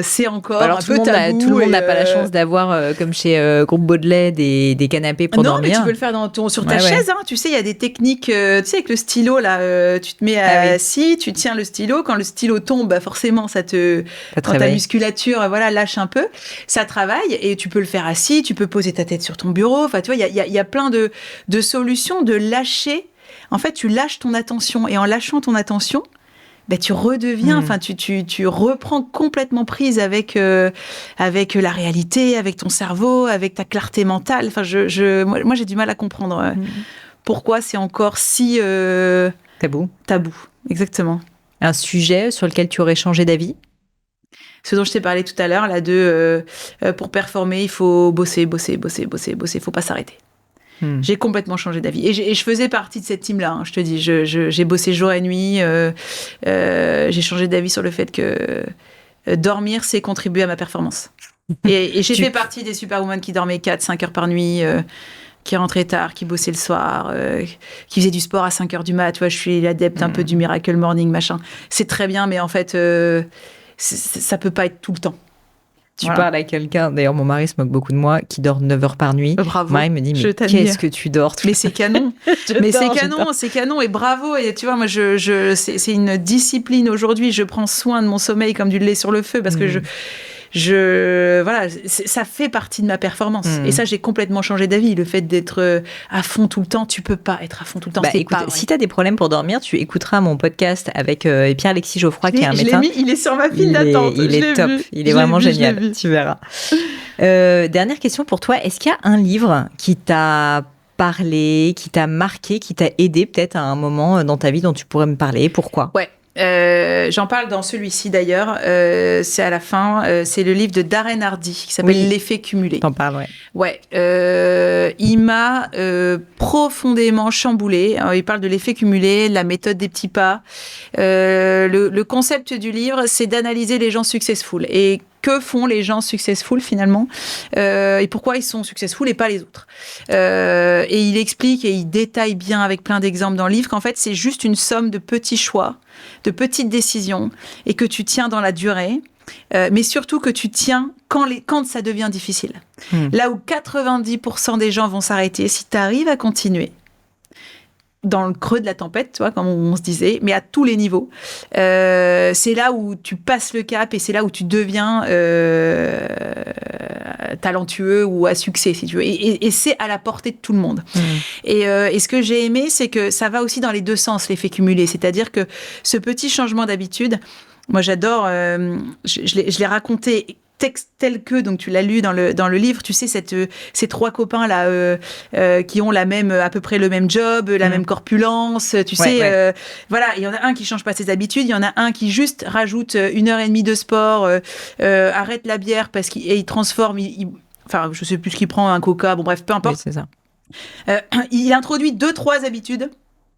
c'est encore un peu tabou. Tout le monde n'a pas la chance d'avoir, comme chez Groupe Baudelaire, des canapés pour dormir. Non, mais tu peux le faire sur ta chaise. Hein. Tu sais, il y a des techniques, tu sais, avec le stylo, là, tu te mets assis, tu tiens le stylo. Quand le stylo tombe, bah, forcément, quand ta musculature lâche un peu, ça travaille. Et tu peux le faire assis, tu peux poser ta tête sur ton bureau. Enfin, tu vois, il y a plein de solutions de lâcher. En fait, tu lâches ton attention. Et en lâchant ton attention, tu redeviens, enfin, tu reprends complètement prise avec la réalité, avec ton cerveau, avec ta clarté mentale. Enfin, moi, j'ai du mal à comprendre pourquoi c'est encore si tabou. Exactement. Un sujet sur lequel tu aurais changé d'avis? Ce dont je t'ai parlé tout à l'heure, là, pour performer, il faut bosser, il faut pas s'arrêter. J'ai complètement changé d'avis. Et je faisais partie de cette team-là, hein, je te dis. J'ai bossé jour et nuit. J'ai changé d'avis sur le fait que dormir, c'est contribuer à ma performance. Et j'ai fait partie des superwomen qui dormaient 4-5 heures par nuit, qui rentraient tard, qui bossaient le soir, qui faisaient du sport à 5 heures du mat. Tu vois, je suis l'adepte un peu du miracle morning, machin. C'est très bien, mais en fait, ça peut pas être tout le temps. Tu parles à quelqu'un, d'ailleurs mon mari se moque beaucoup de moi, qui dort 9 heures par nuit. Bravo. Marie me dit, mais qu'est-ce que tu dors Mais c'est canon. C'est canon et bravo. Et tu vois, moi, c'est une discipline aujourd'hui. Je prends soin de mon sommeil comme du lait sur le feu parce que ça fait partie de ma performance. Et ça, j'ai complètement changé d'avis. Le fait d'être à fond tout le temps, tu peux pas être à fond tout le temps. Écoute, si tu as des problèmes pour dormir, tu écouteras mon podcast avec Pierre-Alexis Geoffroy, qui est un médecin. Il est sur ma file d'attente. Il est top. Il est vraiment génial. Tu verras. Dernière question pour toi. Est-ce qu'il y a un livre qui t'a parlé, qui t'a marqué, qui t'a aidé peut-être à un moment dans ta vie dont tu pourrais me parler? Pourquoi? Ouais. J'en parle dans celui-ci d'ailleurs, c'est à la fin, c'est le livre de Darren Hardy qui s'appelle L'effet cumulé. T'en parles, ouais. Il m'a profondément chamboulé. Il parle de l'effet cumulé, la méthode des petits pas. Le concept du livre, c'est d'analyser les gens successful. Et que font les gens successful finalement et pourquoi ils sont successful et pas les autres. Et il explique et il détaille bien avec plein d'exemples dans le livre qu'en fait c'est juste une somme de petits choix, de petites décisions et que tu tiens dans la durée. Mais surtout que tu tiens quand ça devient difficile. Là où 90% des gens vont s'arrêter, si tu arrives à continuer dans le creux de la tempête, tu vois, comme on se disait, mais à tous les niveaux. C'est là où tu passes le cap et c'est là où tu deviens talentueux ou à succès, si tu veux. Et c'est à la portée de tout le monde. Et ce que j'ai aimé, c'est que ça va aussi dans les deux sens, l'effet cumulé. C'est-à-dire que ce petit changement d'habitude, moi j'adore, je l'ai raconté texte tel que, donc tu l'as lu dans le livre, tu sais, ces 3 copains là qui ont à peu près le même job, la même corpulence, tu sais, voilà, il y en a un qui change pas ses habitudes, il y en a un qui juste rajoute 1h30 de sport, arrête la bière parce qu'il transforme, enfin, je sais plus ce qu'il prend, un coca, bon bref, peu importe. Oui, c'est ça. Il introduit 2-3 habitudes.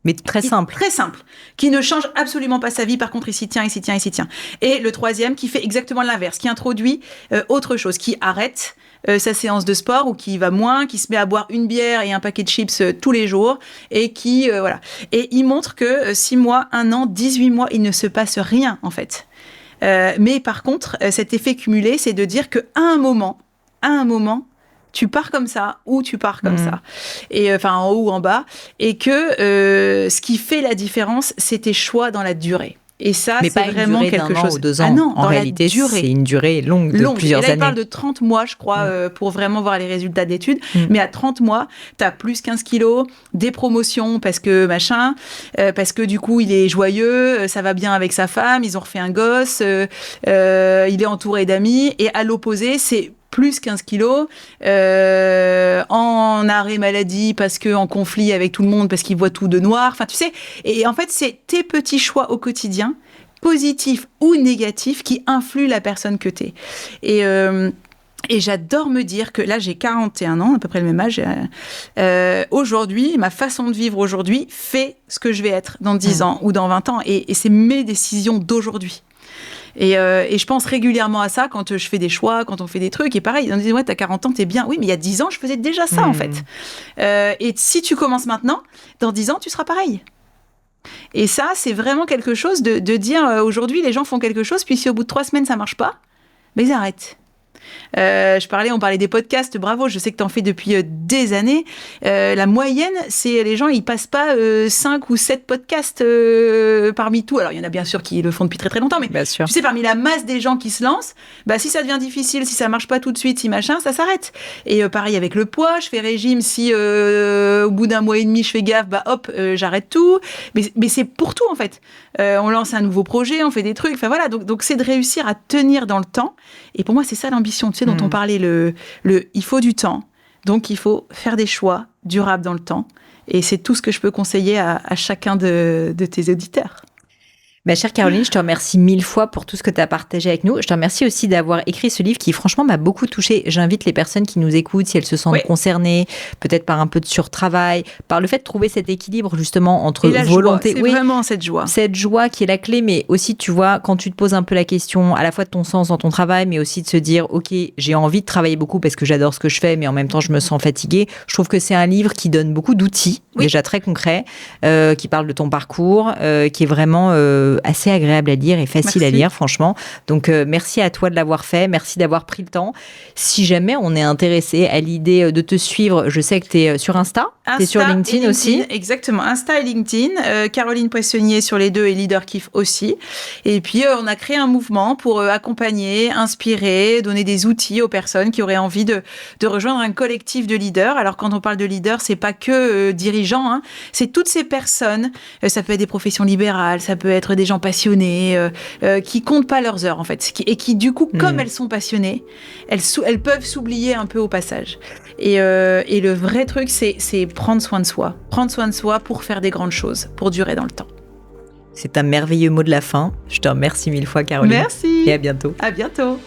Mais très simple. Très simple. Qui ne change absolument pas sa vie. Par contre, il s'y tient. Et le 3e qui fait exactement l'inverse, qui introduit autre chose, qui arrête sa séance de sport ou qui va moins, qui se met à boire une bière et un paquet de chips tous les jours et qui, voilà. Et il montre que 6 mois, 1 an, 18 mois, il ne se passe rien, en fait. Mais par contre, cet effet cumulé, c'est de dire qu'à un moment, tu pars comme ça ou tu pars comme ça, et enfin en haut ou en bas, et que ce qui fait la différence, c'est tes choix dans la durée. Et ça, mais c'est vraiment quelque chose. Ou 2 ans. Ah non, en réalité, c'est une durée longue de plusieurs années. Et là, il parle de 30 mois, je crois, pour vraiment voir les résultats d'études. Mais à 30 mois, tu as plus 15 kilos, des promotions parce que machin, parce que du coup, il est joyeux, ça va bien avec sa femme, ils ont refait un gosse, il est entouré d'amis. Et à l'opposé, c'est plus 15 kilos, en arrêt maladie parce que en conflit avec tout le monde parce qu'il voit tout de noir. Enfin, tu sais. Et en fait, c'est tes petits choix au quotidien, positifs ou négatifs, qui influent la personne que t'es. Et j'adore me dire que là, j'ai 41 ans, à peu près le même âge. Aujourd'hui, ma façon de vivre aujourd'hui fait ce que je vais être dans 10 ans ou dans 20 ans. Et c'est mes décisions d'aujourd'hui. Et je pense régulièrement à ça quand je fais des choix, quand on fait des trucs. Et pareil, on dit, ouais, t'as 40 ans, t'es bien. Oui, mais il y a 10 ans, je faisais déjà ça, en fait. Et si tu commences maintenant, dans 10 ans, tu seras pareil. Et ça, c'est vraiment quelque chose de dire, aujourd'hui, les gens font quelque chose, puis si au bout de 3 semaines, ça marche pas, ben ils arrêtent. On parlait des podcasts, bravo, je sais que t'en fais depuis des années. La moyenne, c'est les gens, ils passent pas 5 ou 7 podcasts parmi tout. Alors, il y en a bien sûr qui le font depuis très très longtemps, mais bien sûr. Tu sais, parmi la masse des gens qui se lancent, bah, si ça devient difficile, si ça marche pas tout de suite, si machin, ça s'arrête. Et pareil avec le poids, je fais régime, si au bout d'un mois et demi, je fais gaffe, bah hop, j'arrête tout. Mais c'est pour tout, en fait. On lance un nouveau projet, on fait des trucs, enfin voilà. Donc c'est de réussir à tenir dans le temps. Et pour moi, c'est ça l'ambition, tu sais, dont on parlait, il faut du temps. Donc, il faut faire des choix durables dans le temps. Et c'est tout ce que je peux conseiller à chacun de tes auditeurs. Ma chère Caroline, je te remercie 1000 fois pour tout ce que tu as partagé avec nous. Je te remercie aussi d'avoir écrit ce livre qui, franchement, m'a beaucoup touchée. J'invite les personnes qui nous écoutent, si elles se sentent concernées, peut-être par un peu de surtravail, par le fait de trouver cet équilibre, justement, entre volonté... C'est vraiment cette joie. Cette joie qui est la clé, mais aussi, tu vois, quand tu te poses un peu la question, à la fois de ton sens dans ton travail, mais aussi de se dire, OK, j'ai envie de travailler beaucoup parce que j'adore ce que je fais, mais en même temps, je me sens fatiguée. Je trouve que c'est un livre qui donne beaucoup d'outils, déjà très concrets, qui parle de ton parcours, qui est vraiment... assez agréable à lire et facile à lire, franchement. Donc, merci à toi de l'avoir fait. Merci d'avoir pris le temps. Si jamais on est intéressé à l'idée de te suivre, je sais que tu es sur Insta. Tu es sur LinkedIn aussi. Exactement. Insta et LinkedIn. Caroline Poissonnier sur les deux et Leader Kiff aussi. Et puis, on a créé un mouvement pour accompagner, inspirer, donner des outils aux personnes qui auraient envie de rejoindre un collectif de leaders. Alors, quand on parle de leaders, c'est pas que dirigeants, hein. C'est toutes ces personnes. Ça peut être des professions libérales, ça peut être des gens passionnés, qui comptent pas leurs heures en fait, et qui du coup, comme elles sont passionnées, elles peuvent s'oublier un peu au passage. Et le vrai truc, c'est prendre soin de soi pour faire des grandes choses, pour durer dans le temps. C'est un merveilleux mot de la fin. Je te remercie 1000 fois, Caroline. Merci. Et à bientôt. À bientôt.